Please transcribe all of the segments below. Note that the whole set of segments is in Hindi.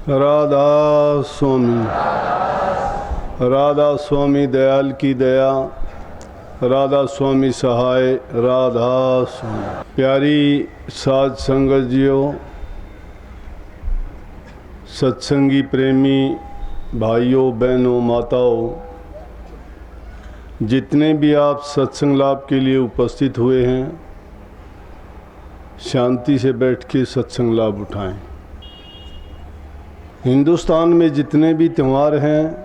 राधा स्वामी, राधा स्वामी दयाल की दया, राधा स्वामी सहाय, राधा स्वामी। प्यारी साध संगत जियो, सत्संगी प्रेमी भाइयों बहनों माताओं, जितने भी आप सत्संग लाभ के लिए उपस्थित हुए हैं, शांति से बैठ के सत्संग लाभ उठाएं। हिंदुस्तान में जितने भी त्यौहार हैं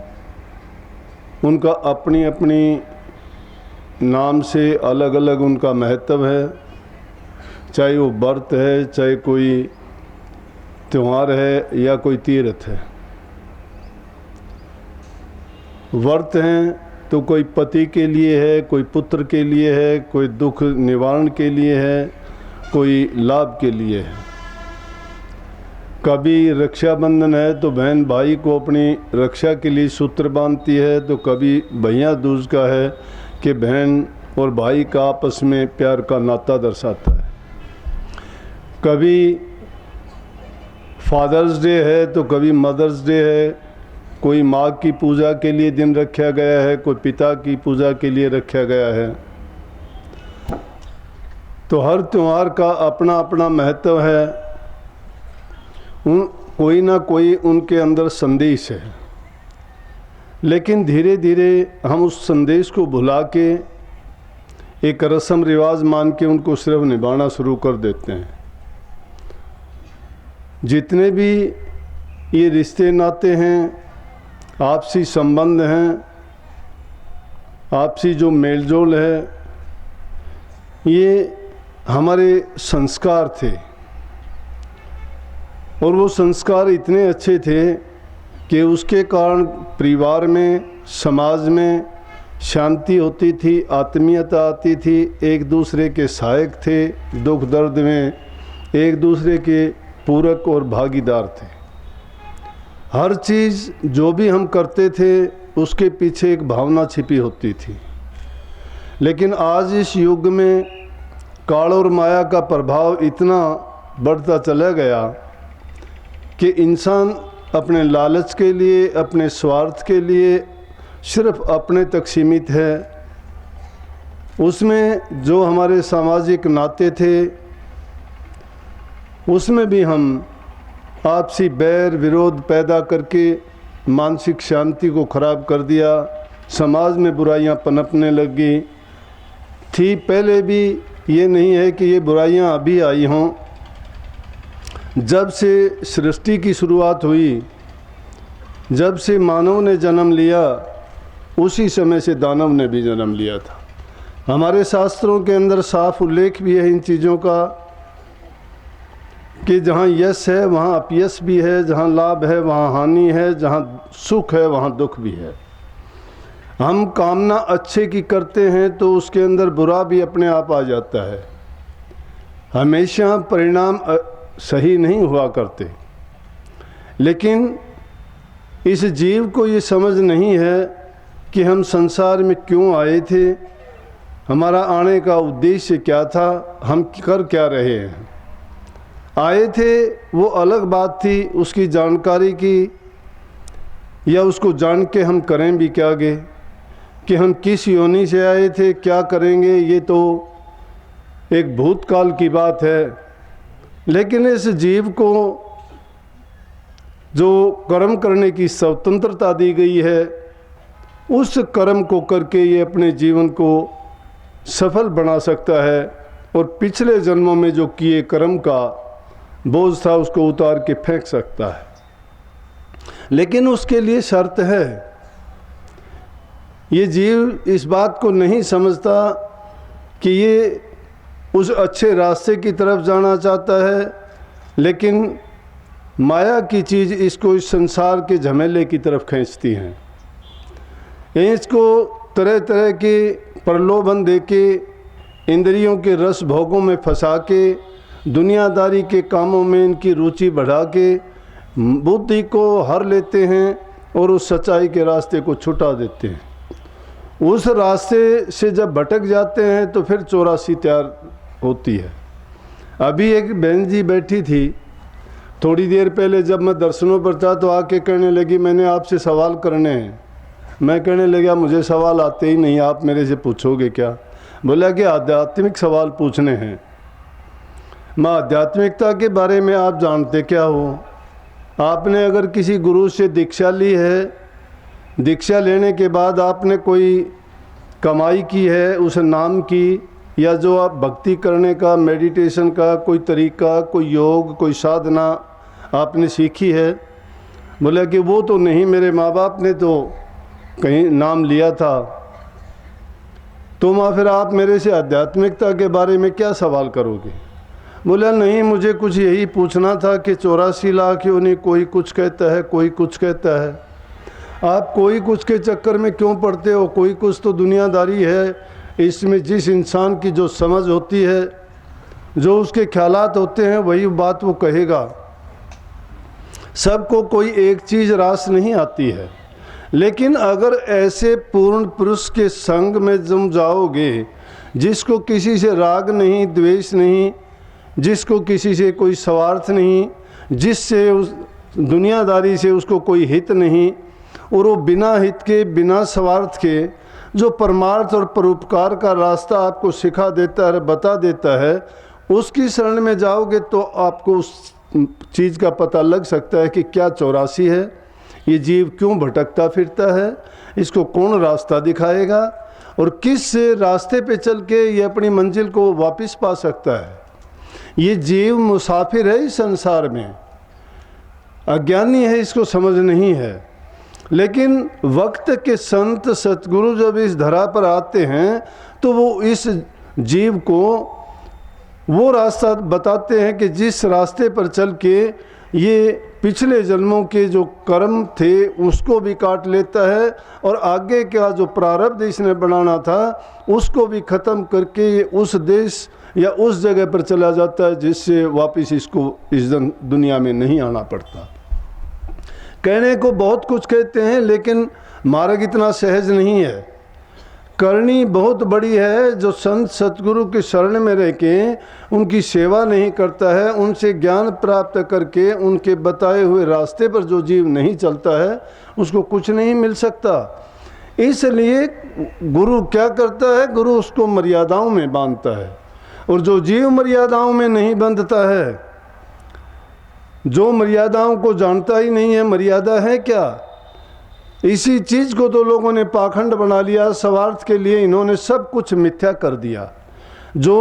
उनका अपनी अपनी नाम से अलग अलग उनका महत्व है। चाहे वो व्रत है, चाहे कोई त्यौहार है या कोई तीर्थ है। व्रत हैं तो कोई पति के लिए है, कोई पुत्र के लिए है, कोई दुख निवारण के लिए है, कोई लाभ के लिए है। कभी रक्षाबंधन है तो बहन भाई को अपनी रक्षा के लिए सूत्र बांधती है, तो कभी भैया दूज का है कि बहन और भाई का आपस में प्यार का नाता दर्शाता है। कभी फादर्स डे है तो कभी मदर्स डे है। कोई माँ की पूजा के लिए दिन रखा गया है, कोई पिता की पूजा के लिए रखा गया है। तो हर त्यौहार का अपना अपना महत्व है। कोई ना कोई उनके अंदर संदेश है, लेकिन धीरे धीरे हम उस संदेश को भुला के एक रस्म रिवाज मान के उनको सिर्फ निभाना शुरू कर देते हैं। जितने भी ये रिश्ते नाते हैं, आपसी संबंध हैं, आपसी जो मेलजोल है, ये हमारे संस्कार थे। और वो संस्कार इतने अच्छे थे कि उसके कारण परिवार में, समाज में शांति होती थी, आत्मीयता आती थी, एक दूसरे के सहायक थे, दुख दर्द में एक दूसरे के पूरक और भागीदार थे। हर चीज़ जो भी हम करते थे उसके पीछे एक भावना छिपी होती थी। लेकिन आज इस युग में काल और माया का प्रभाव इतना बढ़ता चला गया कि इंसान अपने लालच के लिए, अपने स्वार्थ के लिए सिर्फ अपने तक सीमित है। उसमें जो हमारे सामाजिक नाते थे उसमें भी हम आपसी बैर विरोध पैदा करके मानसिक शांति को खराब कर दिया। समाज में बुराइयां पनपने लगी थी। पहले भी ये नहीं है कि ये बुराइयां अभी आई हों। जब से सृष्टि की शुरुआत हुई, जब से मानव ने जन्म लिया, उसी समय से दानव ने भी जन्म लिया था। हमारे शास्त्रों के अंदर साफ उल्लेख भी है इन चीज़ों का कि जहाँ यश है वहाँ अपयश भी है, जहाँ लाभ है वहाँ हानि है, जहाँ सुख है वहाँ दुख भी है। हम कामना अच्छे की करते हैं तो उसके अंदर बुरा भी अपने आप आ जाता है। हमेशा परिणाम सही नहीं हुआ करते। लेकिन इस जीव को ये समझ नहीं है कि हम संसार में क्यों आए थे, हमारा आने का उद्देश्य क्या था, हम कर क्या रहे हैं। आए थे वो अलग बात थी, उसकी जानकारी की या उसको जान के हम करें भी क्या गे, कि हम किस योनि से आए थे, क्या करेंगे, ये तो एक भूतकाल की बात है। लेकिन इस जीव को जो कर्म करने की स्वतंत्रता दी गई है, उस कर्म को करके ये अपने जीवन को सफल बना सकता है और पिछले जन्मों में जो किए कर्म का बोझ था उसको उतार के फेंक सकता है। लेकिन उसके लिए शर्त है। ये जीव इस बात को नहीं समझता कि ये उस अच्छे रास्ते की तरफ जाना चाहता है, लेकिन माया की चीज़ इसको इस संसार के झमेले की तरफ खींचती हैं। इसको तरह तरह के प्रलोभन देके, इंद्रियों के रस भोगों में फंसा के, दुनियादारी के कामों में इनकी रुचि बढ़ा के बुद्धि को हर लेते हैं और उस सच्चाई के रास्ते को छुटा देते हैं। उस रास्ते से जब भटक जाते हैं तो फिर 84 तैयार होती है। अभी एक बहन जी बैठी थी थोड़ी देर पहले, जब मैं दर्शनों पर था तो आके कहने लगी मैंने आपसे सवाल करने हैं। मैं कहने लगा मुझे सवाल आते ही नहीं, आप मेरे से पूछोगे क्या? बोला कि आध्यात्मिक सवाल पूछने हैं। मैं आध्यात्मिकता के बारे में आप जानते क्या हो? आपने अगर किसी गुरु से दीक्षा ली है, दीक्षा लेने के बाद आपने कोई कमाई की है उस नाम की, या जो आप भक्ति करने का, मेडिटेशन का कोई तरीका, कोई योग, कोई साधना आपने सीखी है? बोला कि वो तो नहीं, मेरे माँ बाप ने तो कहीं नाम लिया था। तो माँ फिर आप मेरे से आध्यात्मिकता के बारे में क्या सवाल करोगे? बोला नहीं, मुझे कुछ यही पूछना था कि 84 लाख योनि, कोई कुछ कहता है, कोई कुछ कहता है। आप कोई कुछ के चक्कर में क्यों पड़ते हो? कोई कुछ तो दुनियादारी है। इसमें जिस इंसान की जो समझ होती है, जो उसके ख्यालात होते हैं, वही बात वो कहेगा। सबको कोई एक चीज़ रास नहीं आती है। लेकिन अगर ऐसे पूर्ण पुरुष के संग में तुम जाओगे, जिसको किसी से राग नहीं, द्वेष नहीं, जिसको किसी से कोई स्वार्थ नहीं, जिससे उस दुनियादारी से उसको कोई हित नहीं, और वो बिना हित के, बिना स्वार्थ के जो परमार्थ और परोपकार का रास्ता आपको सिखा देता है, बता देता है, उसकी शरण में जाओगे तो आपको उस चीज़ का पता लग सकता है कि क्या 84 है, ये जीव क्यों भटकता फिरता है, इसको कौन रास्ता दिखाएगा और किस रास्ते पे चल के ये अपनी मंजिल को वापस पा सकता है। ये जीव मुसाफिर है इस संसार में, अज्ञानी है, इसको समझ नहीं है। लेकिन वक्त के संत सतगुरु जब इस धरा पर आते हैं तो वो इस जीव को वो रास्ता बताते हैं कि जिस रास्ते पर चल के ये पिछले जन्मों के जो कर्म थे उसको भी काट लेता है और आगे का जो प्रारब्ध इसने बनाना था उसको भी ख़त्म करके ये उस देश या उस जगह पर चला जाता है जिससे वापस इसको इस दुनिया में नहीं आना पड़ता। कहने को बहुत कुछ कहते हैं लेकिन मार्ग इतना सहज नहीं है। करनी बहुत बड़ी है। जो संत सतगुरु की शरण में रह के उनकी सेवा नहीं करता है, उनसे ज्ञान प्राप्त करके उनके बताए हुए रास्ते पर जो जीव नहीं चलता है उसको कुछ नहीं मिल सकता। इसलिए गुरु क्या करता है, गुरु उसको मर्यादाओं में बांधता है। और जो जीव मर्यादाओं में नहीं बंधता है, जो मर्यादाओं को जानता ही नहीं है, मर्यादा है क्या, इसी चीज़ को तो लोगों ने पाखंड बना लिया। स्वार्थ के लिए इन्होंने सब कुछ मिथ्या कर दिया। जो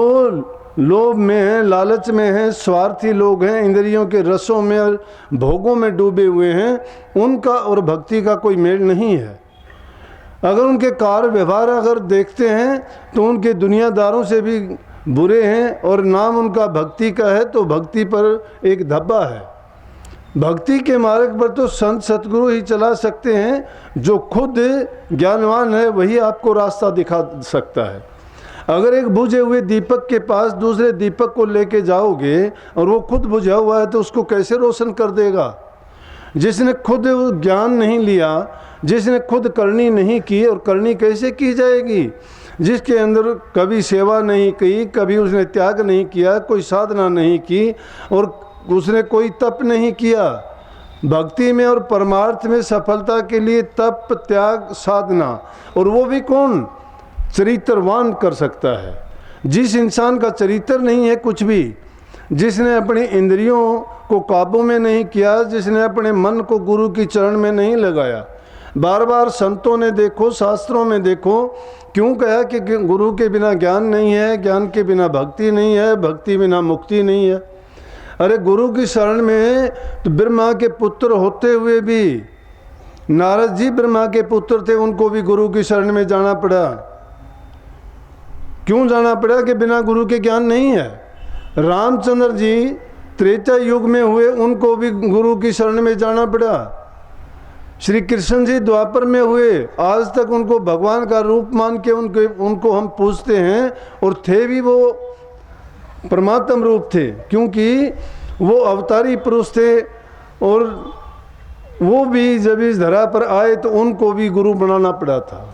लोभ में हैं, लालच में हैं, स्वार्थी लोग हैं, इंद्रियों के रसों में और भोगों में डूबे हुए हैं, उनका और भक्ति का कोई मेल नहीं है। अगर उनके कार्य व्यवहार अगर देखते हैं तो उनके दुनियादारों से भी बुरे हैं और नाम उनका भक्ति का है तो भक्ति पर एक धब्बा है। भक्ति के मार्ग पर तो संत सतगुरु ही चला सकते हैं। जो खुद ज्ञानवान है वही आपको रास्ता दिखा सकता है। अगर एक बुझे हुए दीपक के पास दूसरे दीपक को लेके जाओगे और वो खुद बुझा हुआ है तो उसको कैसे रोशन कर देगा। जिसने खुद ज्ञान नहीं लिया, जिसने खुद करनी नहीं की, और करनी कैसे की जाएगी, जिसके अंदर कभी सेवा नहीं की, कभी उसने त्याग नहीं किया, कोई साधना नहीं की और उसने कोई तप नहीं किया। भक्ति में और परमार्थ में सफलता के लिए तप, त्याग, साधना, और वो भी कौन, चरित्रवान कर सकता है। जिस इंसान का चरित्र नहीं है कुछ भी, जिसने अपनी इंद्रियों को काबू में नहीं किया, जिसने अपने मन को गुरु की चरण में नहीं लगाया। बार बार संतों ने देखो, शास्त्रों में देखो, क्यों कहा कि गुरु के बिना ज्ञान नहीं है, ज्ञान के बिना भक्ति नहीं है, भक्ति बिना मुक्ति नहीं है। अरे गुरु की शरण में तो ब्रह्मा के पुत्र होते हुए भी, नारद जी ब्रह्मा के पुत्र थे, उनको भी गुरु की शरण में जाना पड़ा। क्यों जाना पड़ा कि बिना गुरु के ज्ञान नहीं है। रामचंद्र जी त्रेता युग में हुए उनको भी गुरु की शरण में जाना पड़ा। श्री कृष्ण जी द्वापर में हुए, आज तक उनको भगवान का रूप मान के उनको हम पूजते हैं, और थे भी वो परमात्म रूप थे, क्योंकि वो अवतारी पुरुष थे। और वो भी जब इस धरा पर आए तो उनको भी गुरु बनाना पड़ा था।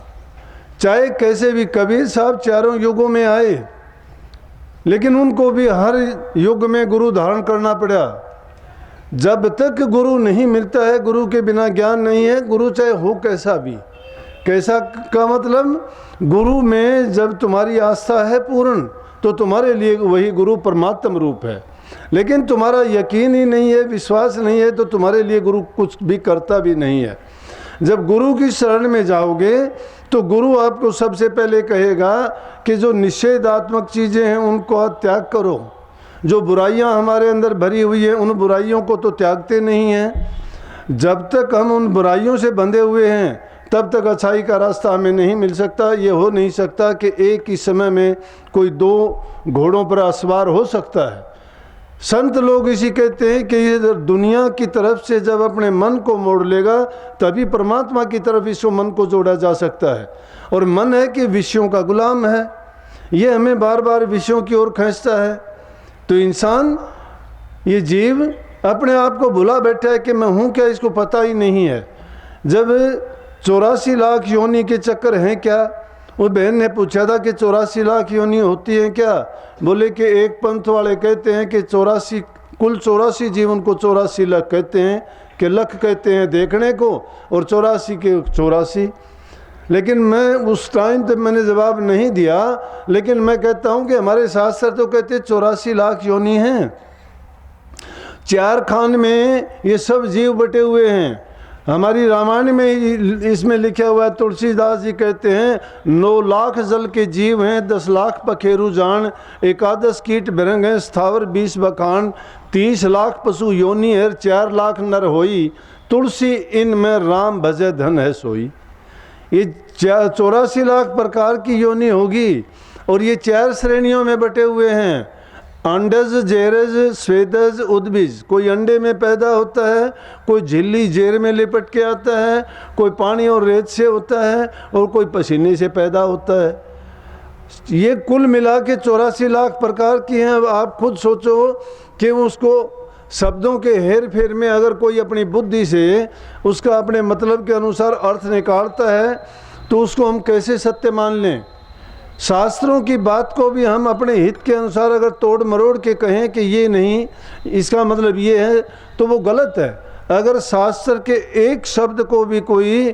चाहे कैसे भी, कबीर साहब चारों युगों में आए, लेकिन उनको भी हर युग में गुरु धारण करना पड़ा। जब तक गुरु नहीं मिलता है, गुरु के बिना ज्ञान नहीं है। गुरु चाहे हो कैसा भी, कैसा का मतलब, गुरु में जब तुम्हारी आस्था है पूर्ण, तो तुम्हारे लिए वही गुरु परमात्म रूप है। लेकिन तुम्हारा यकीन ही नहीं है, विश्वास नहीं है, तो तुम्हारे लिए गुरु कुछ भी करता भी नहीं है। जब गुरु की शरण में जाओगे तो गुरु आपको सबसे पहले कहेगा कि जो निषेधात्मक चीज़ें हैं उनको त्याग करो। जो बुराइयां हमारे अंदर भरी हुई है, उन बुराइयों को तो त्यागते नहीं हैं। जब तक हम उन बुराइयों से बंधे हुए हैं, तब तक अच्छाई का रास्ता हमें नहीं मिल सकता। ये हो नहीं सकता कि एक ही समय में कोई दो घोड़ों पर सवार हो सकता है। संत लोग इसी कहते हैं कि ये दुनिया की तरफ से जब अपने मन को मोड़ लेगा, तभी परमात्मा की तरफ इसको मन को जोड़ा जा सकता है। और मन है कि विषयों का गुलाम है, ये हमें बार बार विषयों की ओर खींचता है। तो इंसान, ये जीव अपने आप को भुला बैठा है कि मैं हूँ क्या, इसको पता ही नहीं है। जब 84 लाख योनि के चक्कर हैं क्या, वो बहन ने पूछा था कि 84 लाख योनि होती हैं क्या। बोले कि एक पंथ वाले कहते हैं कि 84 कुल 84 जीवन को 84 लाख कहते हैं, कि लख कहते हैं देखने को, और 84 के 84। लेकिन मैं उस टाइम तक मैंने जवाब नहीं दिया, लेकिन मैं कहता हूँ कि हमारे शास्त्र तो कहते 84 लाख योनि हैं। 4 खान में ये सब जीव बटे हुए हैं। हमारी रामायण में इसमें लिखा हुआ है, तुलसीदास जी कहते हैं 9 लाख जल के जीव हैं, 10 लाख पखेरु जान, 11 कीट बिरंग हैं, स्थावर 20 बखान, 30 लाख पशु योनि है, 4 लाख नर होई, तुलसी इनमें राम भजे धन है सोई। ये 84 लाख प्रकार की योनि होगी, और ये 4 श्रेणियों में बटे हुए हैं, अंडज, जेरज, स्वेदज, उद्भिज। कोई अंडे में पैदा होता है, कोई झिल्ली जेर में लिपट के आता है, कोई पानी और रेत से होता है, और कोई पसीने से पैदा होता है। ये कुल मिला के 84 लाख प्रकार की हैं। अब आप खुद सोचो कि उसको शब्दों के हेर फेर में अगर कोई अपनी बुद्धि से उसका अपने मतलब के अनुसार अर्थ निकालता है, तो उसको हम कैसे सत्य मान लें। शास्त्रों की बात को भी हम अपने हित के अनुसार अगर तोड़ मरोड़ के कहें कि ये नहीं, इसका मतलब ये है, तो वो गलत है। अगर शास्त्र के एक शब्द को भी कोई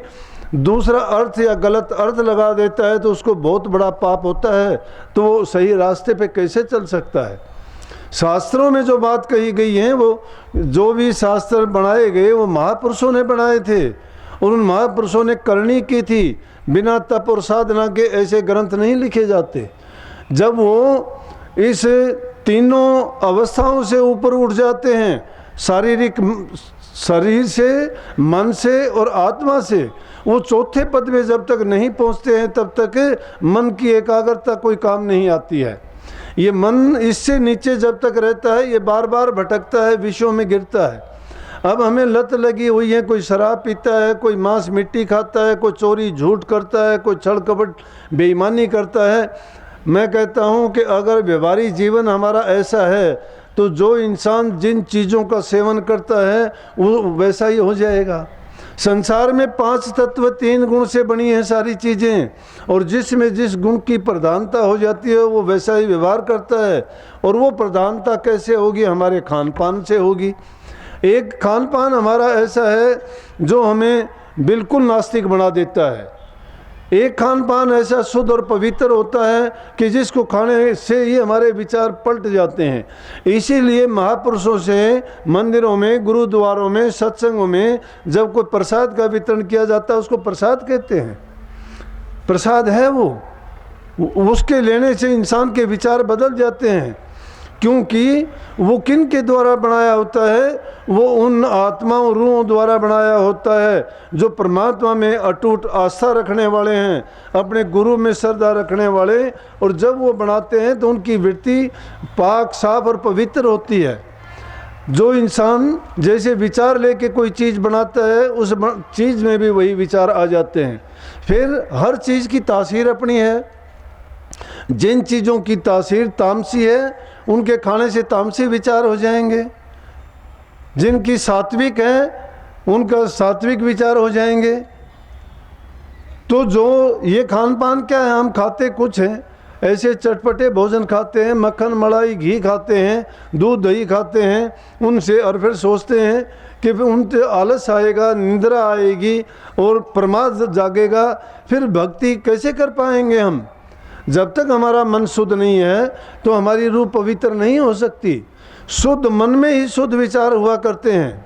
दूसरा अर्थ या गलत अर्थ लगा देता है तो उसको बहुत बड़ा पाप होता है, तो वो सही रास्ते पे कैसे चल सकता है। शास्त्रों में जो बात कही गई है, वो जो भी शास्त्र बनाए गए वो महापुरुषों ने बनाए थे, और उन महापुरुषों ने करनी की थी। बिना तप और साधना के ऐसे ग्रंथ नहीं लिखे जाते। जब वो इस तीनों अवस्थाओं से ऊपर उठ जाते हैं, शारीरिक शरीर से, मन से और आत्मा से, वो चौथे पद में जब तक नहीं पहुंचते हैं, तब तक मन की एकाग्रता कोई काम नहीं आती है। ये मन इससे नीचे जब तक रहता है, ये बार बार भटकता है, विषयों में गिरता है। अब हमें लत लगी हुई है, कोई शराब पीता है, कोई मांस मिट्टी खाता है, कोई चोरी झूठ करता है, कोई छल कपट बेईमानी करता है। मैं कहता हूँ कि अगर व्यवहारिक जीवन हमारा ऐसा है, तो जो इंसान जिन चीज़ों का सेवन करता है वो वैसा ही हो जाएगा। संसार में 5 तत्व 3 गुण से बनी हैं सारी चीज़ें, और जिसमें जिस गुण की प्रधानता हो जाती है वो वैसा ही व्यवहार करता है। और वो प्रधानता कैसे होगी, हमारे खान पान से होगी। एक खान पान हमारा ऐसा है जो हमें बिल्कुल नास्तिक बना देता है। एक खान पान ऐसा शुद्ध और पवित्र होता है कि जिसको खाने से ही हमारे विचार पलट जाते हैं। इसीलिए महापुरुषों से मंदिरों में, गुरुद्वारों में, सत्संगों में जब कोई प्रसाद का वितरण किया जाता है, उसको प्रसाद कहते हैं। प्रसाद है वो, उसके लेने से इंसान के विचार बदल जाते हैं, क्योंकि वो किन के द्वारा बनाया होता है, वो उन आत्माओं रूहों द्वारा बनाया होता है जो परमात्मा में अटूट आस्था रखने वाले हैं, अपने गुरु में श्रद्धा रखने वाले। और जब वो बनाते हैं तो उनकी वृत्ति पाक, साफ और पवित्र होती है। जो इंसान जैसे विचार लेके कोई चीज़ बनाता है, उस चीज़ में भी वही विचार आ जाते हैं। फिर हर चीज़ की तासीर अपनी है। जिन चीज़ों की तासीर तामसी है, उनके खाने से तामसी विचार हो जाएंगे। जिनकी सात्विक है, उनका सात्विक विचार हो जाएंगे। तो जो ये खान पान क्या है, हम खाते कुछ हैं, ऐसे चटपटे भोजन खाते हैं, मक्खन मलाई घी खाते हैं, दूध दही खाते हैं, उनसे और फिर सोचते हैं कि उनसे आलस आएगा, निंद्रा आएगी और प्रमाद जागेगा। फिर भक्ति कैसे कर पाएंगे हम? जब तक हमारा मन शुद्ध नहीं है तो हमारी रूह पवित्र नहीं हो सकती। शुद्ध मन में ही शुद्ध विचार हुआ करते हैं।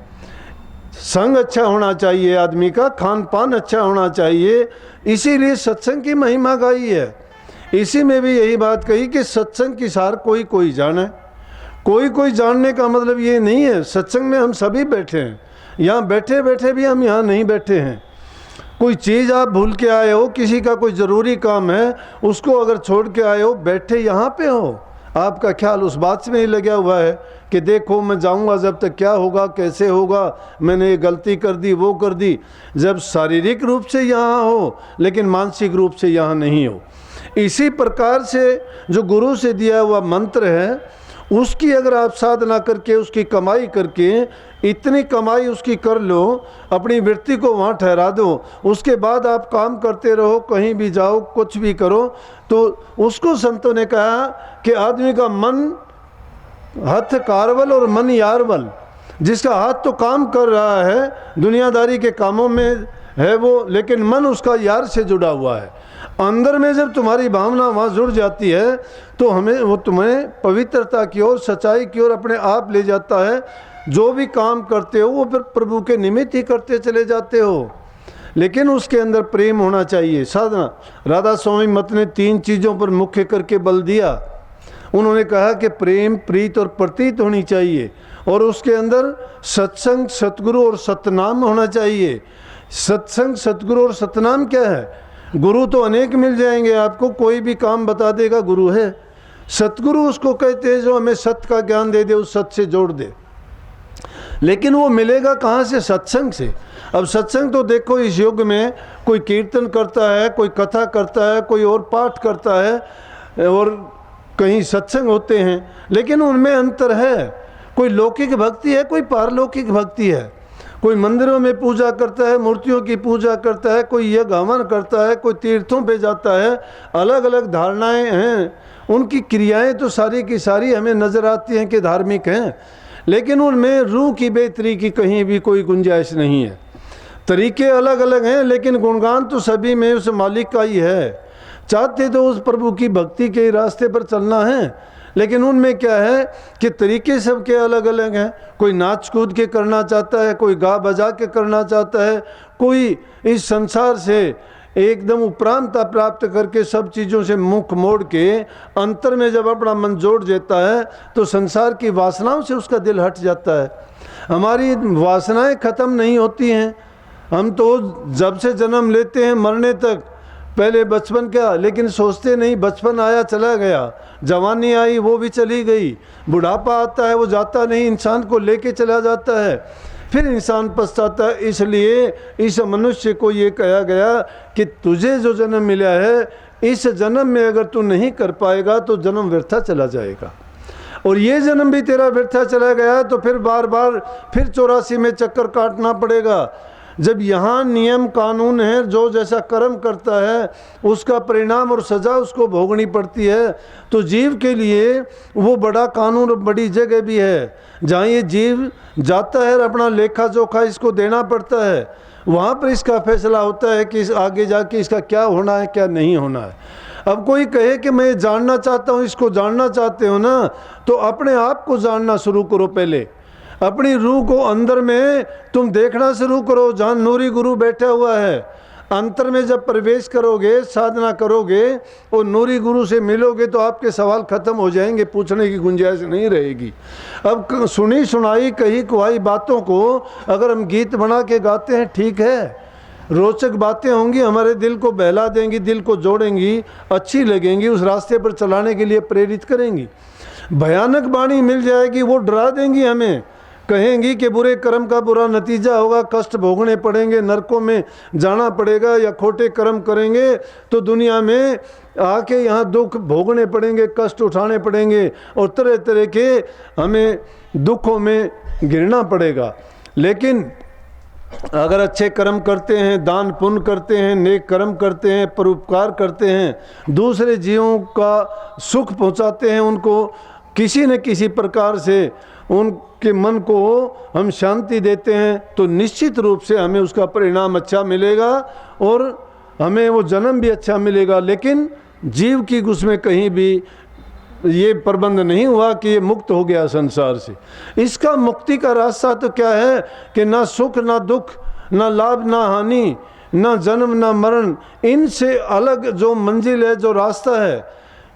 संग अच्छा होना चाहिए आदमी का, खान पान अच्छा होना चाहिए, इसीलिए सत्संग की महिमा गाई है। इसी में भी यही बात कही कि सत्संग की सार कोई कोई जाने। कोई कोई जानने का मतलब ये नहीं है, सत्संग में हम सभी बैठे हैं। यहाँ बैठे बैठे भी हम यहाँ नहीं बैठे हैं। कोई चीज़ आप भूल के आए हो, किसी का कोई ज़रूरी काम है, उसको अगर छोड़ के आए हो, बैठे यहाँ पे हो, आपका ख्याल उस बात से नहीं लगा हुआ है कि देखो मैं जाऊँगा जब तक क्या होगा, कैसे होगा, मैंने ये गलती कर दी, वो कर दी। जब शारीरिक रूप से यहाँ हो लेकिन मानसिक रूप से यहाँ नहीं हो। इसी प्रकार से जो गुरु से दिया हुआ मंत्र है, उसकी अगर आप साधना करके, उसकी कमाई करके, इतनी कमाई उसकी कर लो, अपनी वृत्ति को वहाँ ठहरा दो, उसके बाद आप काम करते रहो, कहीं भी जाओ, कुछ भी करो। तो उसको संतों ने कहा कि आदमी का मन हाथ कारवल और मन यारवल। जिसका हाथ तो काम कर रहा है, दुनियादारी के कामों में है वो, लेकिन मन उसका यार से जुड़ा हुआ है। अंदर में जब तुम्हारी भावना वहाँ जुड़ जाती है तो हमें वो तुम्हें पवित्रता की ओर, सच्चाई की ओर अपने आप ले जाता है। जो भी काम करते हो वो फिर प्रभु के निमित्त ही करते चले जाते हो, लेकिन उसके अंदर प्रेम होना चाहिए। साधना राधा स्वामी मत ने 3 चीज़ों पर मुख्य करके बल दिया। उन्होंने कहा कि प्रेम, प्रीत और प्रतीत होनी चाहिए, और उसके अंदर सत्संग, सतगुरु और सतनाम होना चाहिए। सत्संग, सतगुरु और सतनाम क्या है? गुरु तो अनेक मिल जाएंगे आपको, कोई भी काम बता देगा गुरु है। सतगुरु उसको कहते हैं जो हमें सत्य का ज्ञान दे दे, उस सत्य से जोड़ दे। लेकिन वो मिलेगा कहाँ से? सत्संग से। अब सत्संग तो देखो इस युग में कोई कीर्तन करता है, कोई कथा करता है, कोई और पाठ करता है, और कहीं सत्संग होते हैं, लेकिन उनमें अंतर है। कोई लौकिक भक्ति है, कोई पारलौकिक भक्ति है। कोई मंदिरों में पूजा करता है, मूर्तियों की पूजा करता है, कोई यज्ञ हवन करता है, कोई तीर्थों पे जाता है। अलग अलग धारणाएं हैं, उनकी क्रियाएं तो सारी की सारी हमें नज़र आती हैं कि धार्मिक हैं, लेकिन उनमें रूह की बेहतरी की कहीं भी कोई गुंजाइश नहीं है। तरीके अलग अलग हैं, लेकिन गुणगान तो सभी में उस मालिक का ही है। चाहते तो उस प्रभु की भक्ति के रास्ते पर चलना है, लेकिन उनमें क्या है कि तरीके सबके अलग अलग हैं। कोई नाच कूद के करना चाहता है, कोई गा बजा के करना चाहता है, कोई इस संसार से एकदम उपरांता प्राप्त करके सब चीज़ों से मुख मोड़ के अंतर में जब अपना मन जोड़ देता है तो संसार की वासनाओं से उसका दिल हट जाता है। हमारी वासनाएं ख़त्म नहीं होती हैं। हम तो जब से जन्म लेते हैं मरने तक, पहले बचपन क्या, लेकिन सोचते नहीं, बचपन आया चला गया, जवानी आई वो भी चली गई, बुढ़ापा आता है वो जाता नहीं, इंसान को लेके चला जाता है, फिर इंसान पछताता है। इसलिए इस मनुष्य को ये कहा गया कि तुझे जो जन्म मिला है, इस जन्म में अगर तू नहीं कर पाएगा तो जन्म व्यर्था चला जाएगा, और ये जन्म भी तेरा व्यर्था चला गया तो फिर बार बार फिर 84 में चक्कर काटना पड़ेगा। जब यहाँ नियम कानून है, जो जैसा कर्म करता है उसका परिणाम और सज़ा उसको भोगनी पड़ती है, तो जीव के लिए वो बड़ा कानून और बड़ी जगह भी है जहाँ ये जीव जाता है और अपना लेखा जोखा इसको देना पड़ता है। वहाँ पर इसका फैसला होता है कि इस आगे जाके इसका क्या होना है, क्या नहीं होना है। अब कोई कहे कि मैं जानना चाहता हूँ, इसको जानना चाहते हो ना, तो अपने आप को जानना शुरू करो। पहले अपनी रूह को अंदर में तुम देखना शुरू करो, जहाँ नूरी गुरु बैठा हुआ है। अंतर में जब प्रवेश करोगे, साधना करोगे और नूरी गुरु से मिलोगे तो आपके सवाल खत्म हो जाएंगे, पूछने की गुंजाइश नहीं रहेगी। अब सुनी सुनाई कही कुहाई बातों को अगर हम गीत बना के गाते हैं, ठीक है, रोचक बातें होंगी, हमारे दिल को बहला देंगी, दिल को जोड़ेंगी, अच्छी लगेंगी, उस रास्ते पर चलाने के लिए प्रेरित करेंगी। भयानक वाणी मिल जाएगी, वो डरा देंगी हमें कहेंगी कि बुरे कर्म का बुरा नतीजा होगा, कष्ट भोगने पड़ेंगे, नरकों में जाना पड़ेगा, या खोटे कर्म करेंगे तो दुनिया में आके यहाँ दुख भोगने पड़ेंगे, कष्ट उठाने पड़ेंगे और तरह तरह के हमें दुखों में गिरना पड़ेगा। लेकिन अगर अच्छे कर्म करते हैं, दान पुण्य करते हैं, नेक कर्म करते हैं, परोपकार करते हैं, दूसरे जीवों का सुख पहुंचाते हैं, उनको किसी न किसी प्रकार से उनके मन को हम शांति देते हैं, तो निश्चित रूप से हमें उसका परिणाम अच्छा मिलेगा और हमें वो जन्म भी अच्छा मिलेगा। लेकिन जीव की उसमें कहीं भी ये प्रबंध नहीं हुआ कि ये मुक्त हो गया संसार से। इसका मुक्ति का रास्ता तो क्या है कि ना सुख ना दुख, ना लाभ ना हानि, ना जन्म ना मरण, इनसे अलग जो मंजिल है, जो रास्ता है,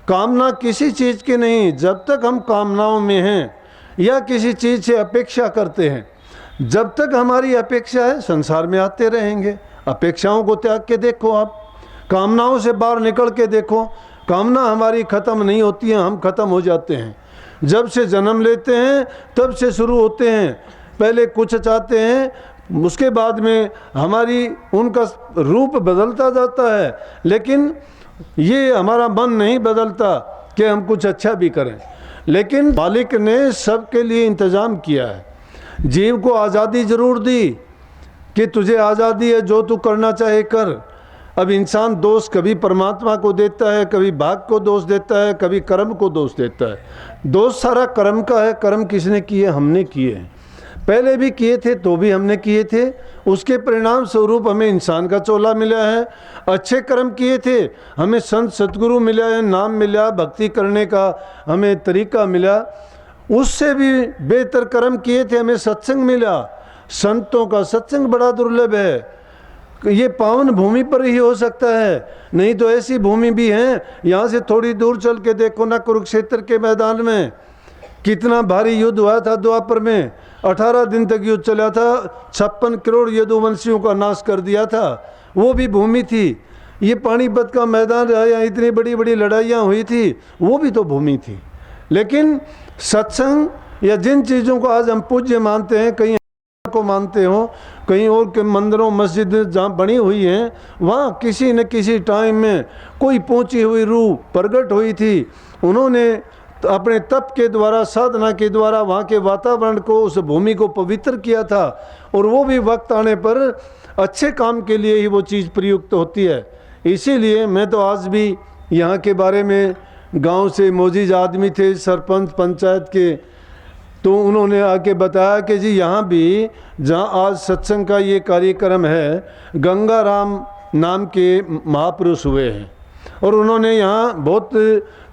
कामना किसी चीज़ की नहीं। जब तक हम कामनाओं में हैं या किसी चीज़ से अपेक्षा करते हैं, जब तक हमारी अपेक्षा है संसार में आते रहेंगे। अपेक्षाओं को त्याग के देखो, आप कामनाओं से बाहर निकल के देखो, कामना हमारी ख़त्म नहीं होती है, हम ख़त्म हो जाते हैं। जब से जन्म लेते हैं तब से शुरू होते हैं, पहले कुछ चाहते हैं, उसके बाद में हमारी उनका रूप बदलता जाता है, लेकिन ये हमारा मन नहीं बदलता कि हम कुछ अच्छा भी करें। लेकिन मालिक ने सबके लिए इंतज़ाम किया है। जीव को आज़ादी ज़रूर दी कि तुझे आज़ादी है, जो तू करना चाहे कर। अब इंसान दोष कभी परमात्मा को देता है, कभी भाग को दोष देता है, कभी कर्म को दोष देता है। दोष सारा कर्म का है। कर्म किसने किए? हमने किए हैं। पहले भी किए थे तो भी हमने किए थे, उसके परिणाम स्वरूप हमें इंसान का चोला मिला है। अच्छे कर्म किए थे, हमें संत सतगुरु मिला है, नाम मिला, भक्ति करने का हमें तरीका मिला। उससे भी बेहतर कर्म किए थे, हमें सत्संग मिला। संतों का सत्संग बड़ा दुर्लभ है। ये पावन भूमि पर ही हो सकता है, नहीं तो ऐसी भूमि भी है, यहाँ से थोड़ी दूर चल के देखो ना, कुरुक्षेत्र के मैदान में कितना भारी युद्ध हुआ था द्वापर में। 18 दिन तक युद्ध चला था, 56 करोड़ यदुवंशियों का नाश कर दिया था, वो भी भूमि थी। ये पानीपत का मैदान रहा, यहाँ इतनी बड़ी बड़ी लड़ाइयाँ हुई थी, वो भी तो भूमि थी। लेकिन सत्संग या जिन चीज़ों को आज हम पूज्य मानते हैं, कहीं को मानते हो, कहीं और के मंदिरों मस्जिद जहाँ बनी हुई हैं, वहाँ किसी न किसी टाइम में कोई पहुँची हुई रूह प्रकट हुई थी। उन्होंने अपने तप के द्वारा, साधना के द्वारा वहाँ के वातावरण को, उस भूमि को पवित्र किया था। और वो भी वक्त आने पर अच्छे काम के लिए ही वो चीज़ प्रयुक्त होती है। इसीलिए मैं तो आज भी यहाँ के बारे में, गांव से मोजीज आदमी थे, सरपंच पंचायत के, तो उन्होंने आके बताया कि जी यहाँ भी जहाँ आज सत्संग का ये कार्यक्रम है, गंगाराम नाम के महापुरुष हुए हैं और उन्होंने यहाँ बहुत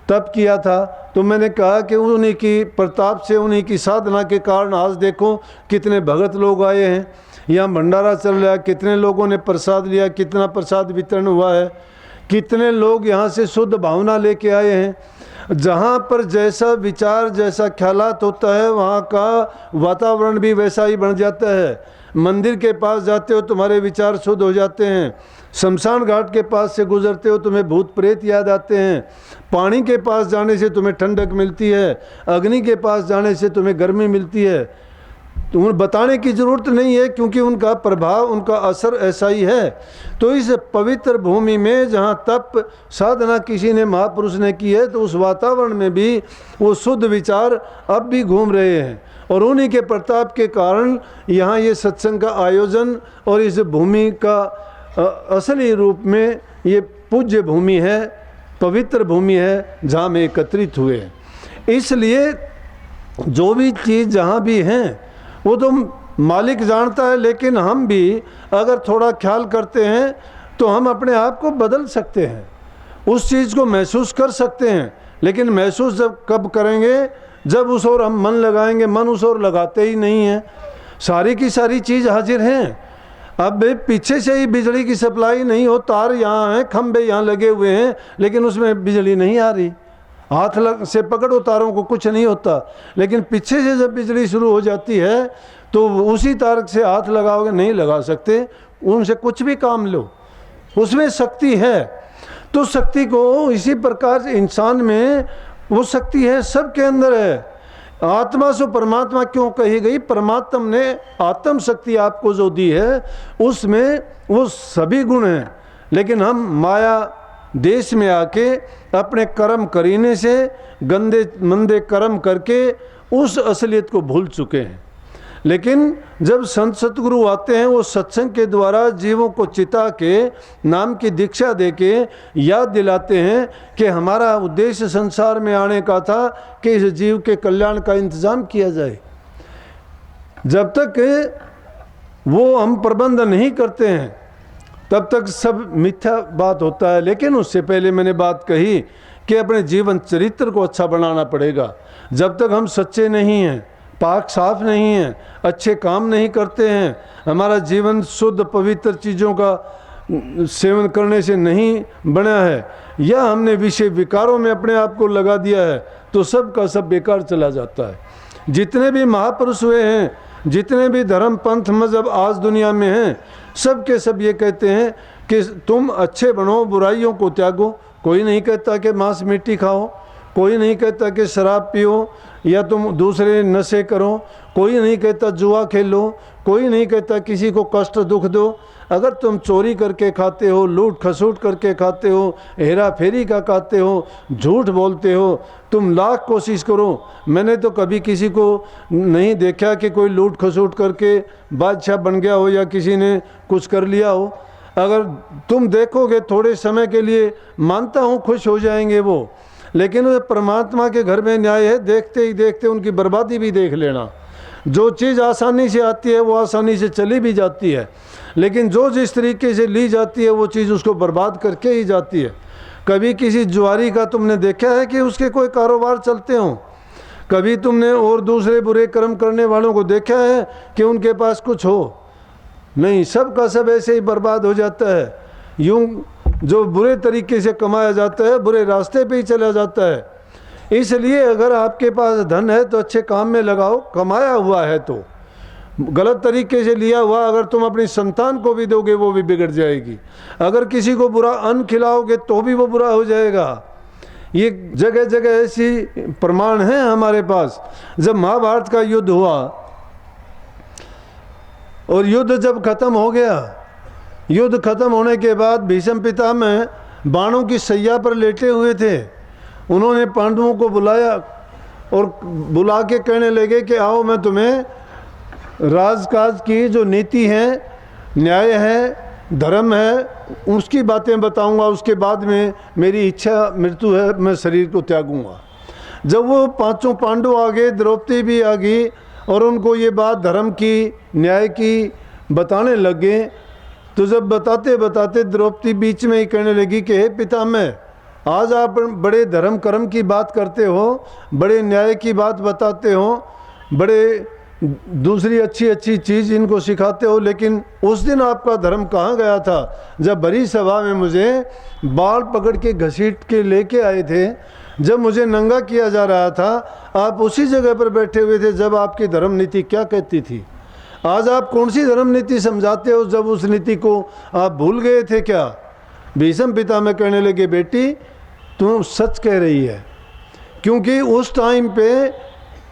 तप किया था। तो मैंने कहा कि उन्हीं की प्रताप से, उन्हीं की साधना के कारण आज देखो कितने भगत लोग आए हैं। यहाँ भंडारा चल रहा है, कितने लोगों ने प्रसाद लिया, कितना प्रसाद वितरण हुआ है, कितने लोग यहाँ से शुद्ध भावना लेके आए हैं। जहाँ पर जैसा विचार, जैसा ख्यालात होता है, वहाँ का वातावरण भी वैसा ही बन जाता है। मंदिर के पास जाते हो, तुम्हारे विचार शुद्ध हो जाते हैं। शमशान घाट के पास से गुजरते हो, तुम्हें भूत प्रेत याद आते हैं। पानी के पास जाने से तुम्हें ठंडक मिलती है, अग्नि के पास जाने से तुम्हें गर्मी मिलती है। तुम्हें बताने की ज़रूरत नहीं है, क्योंकि उनका प्रभाव, उनका असर ऐसा ही है। तो इस पवित्र भूमि में जहाँ तप साधना किसी ने, महापुरुष ने की है, तो उस वातावरण में भी वो शुद्ध विचार अब भी घूम रहे हैं। और उन्हीं के प्रताप के कारण यहाँ ये सत्संग का आयोजन और इस भूमि का असली रूप में ये पूज्य भूमि है, पवित्र भूमि है, जहाँ में एकत्रित हुए हैं। इसलिए जो भी चीज़ जहाँ भी हैं वो तो मालिक जानता है, लेकिन हम भी अगर थोड़ा ख्याल करते हैं तो हम अपने आप को बदल सकते हैं, उस चीज़ को महसूस कर सकते हैं। लेकिन महसूस जब कब करेंगे? जब उस ओर हम मन लगाएंगे। मन उस ओर लगाते ही नहीं हैं। सारी की सारी चीज़ हाजिर हैं। अब पीछे से ही बिजली की सप्लाई नहीं हो, तार यहाँ हैं, खंभे यहाँ लगे हुए हैं, लेकिन उसमें बिजली नहीं आ रही। हाथ से पकड़ो तारों को, कुछ नहीं होता। लेकिन पीछे से जब बिजली शुरू हो जाती है तो उसी तार से हाथ लगाओगे, नहीं लगा सकते। उनसे कुछ भी काम लो, उसमें शक्ति है। तो शक्ति को इसी प्रकार से इंसान में वो शक्ति है, सबके अंदर है। आत्मा से परमात्मा क्यों कही गई? परमात्मा ने आत्म शक्ति आपको जो दी है उसमें वो सभी गुण हैं, लेकिन हम माया देश में आके अपने कर्म करीने से गंदे मंदे कर्म करके उस असलियत को भूल चुके हैं। लेकिन जब संत सतगुरु आते हैं वो सत्संग के द्वारा जीवों को चिता के नाम की दीक्षा देके याद दिलाते हैं कि हमारा उद्देश्य संसार में आने का था कि इस जीव के कल्याण का इंतजाम किया जाए। जब तक वो हम प्रबंध नहीं करते हैं तब तक सब मिथ्या बात होता है। लेकिन उससे पहले मैंने बात कही कि अपने जीवन चरित्र को अच्छा बनाना पड़ेगा। जब तक हम सच्चे नहीं हैं, पाक साफ नहीं हैं, अच्छे काम नहीं करते हैं, हमारा जीवन शुद्ध पवित्र चीज़ों का सेवन करने से नहीं बना है या हमने विषय विकारों में अपने आप को लगा दिया है, तो सब का सब बेकार चला जाता है। जितने भी महापुरुष हुए हैं, जितने भी धर्म पंथ मजहब आज दुनिया में हैं, सब के सब ये कहते हैं कि तुम अच्छे बनो, बुराइयों को त्यागो। कोई नहीं कहता कि मांस मिट्टी खाओ, कोई नहीं कहता कि शराब पियो या तुम दूसरे नशे करो, कोई नहीं कहता जुआ खेलो, कोई नहीं कहता किसी को कष्ट दुख दो। अगर तुम चोरी करके खाते हो, लूट खसूट करके खाते हो, हेरा फेरी का खाते हो, झूठ बोलते हो, तुम लाख कोशिश करो। मैंने तो कभी किसी को नहीं देखा कि कोई लूट खसूट करके बादशाह बन गया हो या किसी ने कुछ कर लिया हो। अगर तुम देखोगे थोड़े समय के लिए, मानता हूँ खुश हो जाएंगे वो, लेकिन वो परमात्मा के घर में न्याय है, देखते ही देखते उनकी बर्बादी भी देख लेना। जो चीज़ आसानी से आती है वो आसानी से चली भी जाती है, लेकिन जो जिस तरीके से ली जाती है वो चीज़ उसको बर्बाद करके ही जाती है। कभी किसी जुआरी का तुमने देखा है कि उसके कोई कारोबार चलते हों? कभी तुमने और दूसरे बुरे कर्म करने वालों को देखा है कि उनके पास कुछ हो? नहीं, सब का सब ऐसे ही बर्बाद हो जाता है। यूं जो बुरे तरीके से कमाया जाता है बुरे रास्ते पे ही चला जाता है। इसलिए अगर आपके पास धन है तो अच्छे काम में लगाओ, कमाया हुआ है तो। गलत तरीके से लिया हुआ अगर तुम अपनी संतान को भी दोगे वो भी बिगड़ जाएगी। अगर किसी को बुरा अन्न खिलाओगे तो भी वो बुरा हो जाएगा। ये जगह जगह ऐसी प्रमाण हैं हमारे पास। जब महाभारत का युद्ध हुआ और युद्ध जब खत्म हो गया, युद्ध खत्म होने के बाद भीष्म पितामह बाणों की सैया पर लेटे हुए थे। उन्होंने पांडवों को बुलाया और बुला के कहने लगे कि आओ मैं तुम्हें राजकाज की जो नीति है, न्याय है, धर्म है, उसकी बातें बताऊंगा। उसके बाद में मेरी इच्छा मृत्यु है, मैं शरीर को त्यागूंगा। जब वो पांचों पांडव आ गए, द्रौपदी भी आ गई और उनको ये बात धर्म की, न्याय की बताने लगे, तो जब बताते बताते द्रौपदी बीच में ही कहने लगी कि हे पितामह, आज आप बड़े धर्म कर्म की बात करते हो, बड़े न्याय की बात बताते हो, बड़े दूसरी अच्छी अच्छी चीज़ इनको सिखाते हो, लेकिन उस दिन आपका धर्म कहाँ गया था जब बड़ी सभा में मुझे बाल पकड़ के घसीट के लेके आए थे, जब मुझे नंगा किया जा रहा था, आप उसी जगह पर बैठे हुए थे जब आपकी धर्म नीति क्या कहती थी। आज आप कौन सी धर्म नीति समझाते हो जब उस नीति को आप भूल गए थे क्या? भीष्म पितामह कहने लगे बेटी तुम सच कह रही है, क्योंकि उस टाइम पे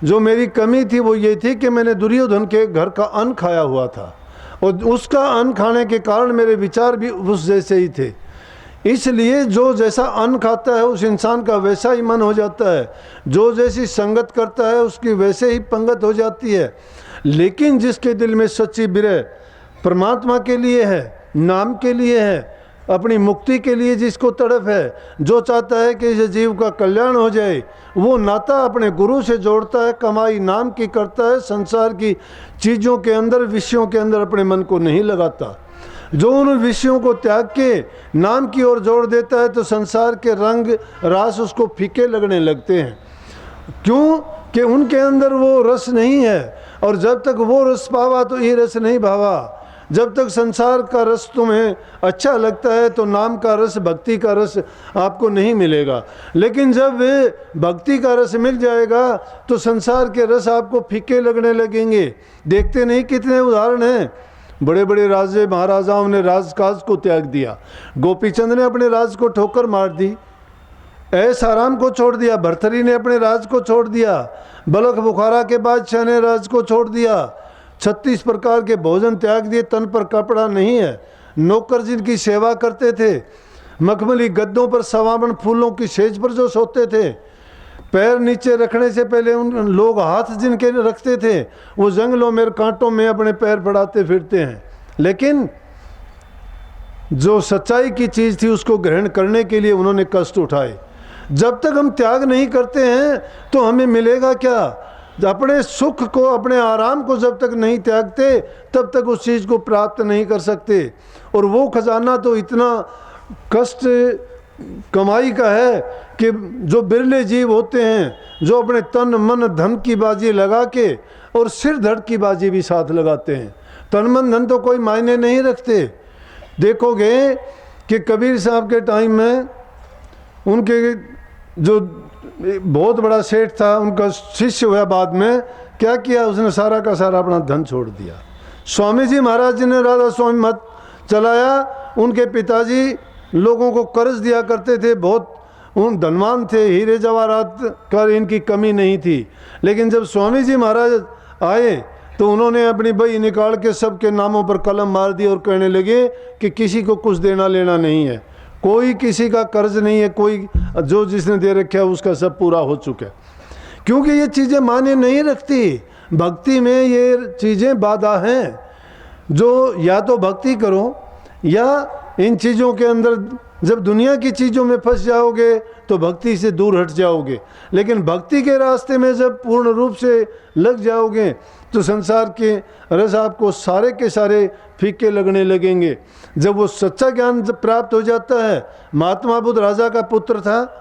जो मेरी कमी थी वो ये थी कि मैंने दुर्योधन के घर का अन्न खाया हुआ था और उसका अन्न खाने के कारण मेरे विचार भी उस जैसे ही थे। इसलिए जो जैसा अन्न खाता है उस इंसान का वैसा ही मन हो जाता है, जो जैसी संगत करता है उसकी वैसे ही पंगत हो जाती है। लेकिन जिसके दिल में सच्ची विरह परमात्मा के लिए है, नाम के लिए है, अपनी मुक्ति के लिए जिसको तड़प है, जो चाहता है कि इस जीव का कल्याण हो जाए, वो नाता अपने गुरु से जोड़ता है, कमाई नाम की करता है, संसार की चीज़ों के अंदर, विषयों के अंदर अपने मन को नहीं लगाता। जो उन विषयों को त्याग के नाम की ओर जोड़ देता है तो संसार के रंग रास उसको फीके लगने लगते हैं। क्यों कि उनके अंदर वो रस नहीं है, और जब तक वो रस पावा तो ये रस नहीं भावा। जब तक संसार का रस तुम्हें अच्छा लगता है तो नाम का रस, भक्ति का रस आपको नहीं मिलेगा। लेकिन जब भक्ति का रस मिल जाएगा तो संसार के रस आपको फीके लगने लगेंगे। देखते नहीं कितने उदाहरण हैं, बड़े बड़े राजे महाराजाओं ने राजकाज को त्याग दिया, गोपीचंद ने अपने राज को ठोकर मार दी। ऐस आराम को छोड़ दिया, भरथरी ने अपने राज को छोड़ दिया, बलख बुखारा के बादशाह ने राज को छोड़ दिया, 36 प्रकार के भोजन त्याग दिए, तन पर कपड़ा नहीं है, नौकर जिनकी सेवा करते थे, मखमली गद्दों पर सवावन फूलों की सेज पर जो सोते थे, पैर नीचे रखने से पहले उन लोग हाथ जिनके रखते थे वो जंगलों में कांटों में अपने पैर बढ़ाते फिरते हैं। लेकिन जो सच्चाई की चीज़ थी उसको ग्रहण करने के लिए उन्होंने कष्ट उठाए। जब तक हम त्याग नहीं करते हैं तो हमें मिलेगा क्या? अपने सुख को, अपने आराम को जब तक नहीं त्यागते तब तक उस चीज़ को प्राप्त नहीं कर सकते। और वो खजाना तो इतना कष्ट कमाई का है कि जो बिरले जीव होते हैं जो अपने तन मन धन की बाजी लगा के और सिर धड़ की बाजी भी साथ लगाते हैं। तन मन धन तो कोई मायने नहीं रखते। देखोगे कि कबीर साहब के टाइम में उनके जो बहुत बड़ा सेठ था, उनका शिष्य हुआ, बाद में क्या किया उसने? सारा का सारा अपना धन छोड़ दिया। स्वामी जी महाराज जी ने राधा स्वामी मत चलाया। उनके पिताजी लोगों को कर्ज दिया करते थे, बहुत उन धनवान थे, हीरे जवाहरात कर इनकी कमी नहीं थी। लेकिन जब स्वामी जी महाराज आए तो उन्होंने अपनी बही निकाल के सबके नामों पर कलम मार दी और कहने लगे कि किसी को कुछ देना लेना नहीं है, कोई किसी का कर्ज नहीं है, कोई जो जिसने दे रखा है उसका सब पूरा हो चुका है। क्योंकि ये चीज़ें माने नहीं रखती। भक्ति में ये चीज़ें बाधा हैं। जो या तो भक्ति करो या इन चीज़ों के अंदर, जब दुनिया की चीज़ों में फंस जाओगे तो भक्ति से दूर हट जाओगे। लेकिन भक्ति के रास्ते में जब पूर्ण रूप से लग जाओगे तो संसार के रस आपको सारे के सारे फीके लगने लगेंगे। जब वो सच्चा ज्ञान जब प्राप्त हो जाता है, महात्मा बुद्ध राजा का पुत्र था,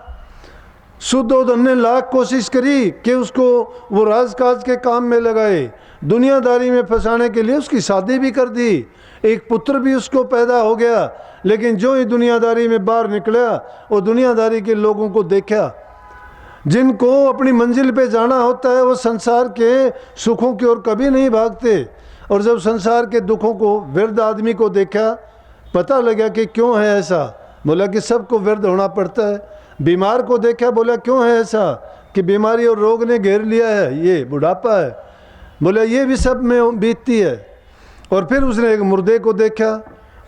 शुद्धोधन ने लाख कोशिश करी कि उसको वो राजकाज के काम में लगाए, दुनियादारी में फंसाने के लिए उसकी शादी भी कर दी, एक पुत्र भी उसको पैदा हो गया। लेकिन जो ही दुनियादारी में बाहर निकला और दुनियादारी के लोगों को देखा, जिनको अपनी मंजिल पे जाना होता है वो संसार के सुखों की ओर कभी नहीं भागते। और जब संसार के दुखों को, वृद्ध आदमी को देखा, पता लगा कि क्यों है ऐसा। बोला कि सबको वृद्ध होना पड़ता है। बीमार को देखा, बोला क्यों है ऐसा? कि बीमारी और रोग ने घेर लिया है, ये बुढ़ापा है। बोला ये भी सब में बीतती है। और फिर उसने एक मुर्दे को देखा,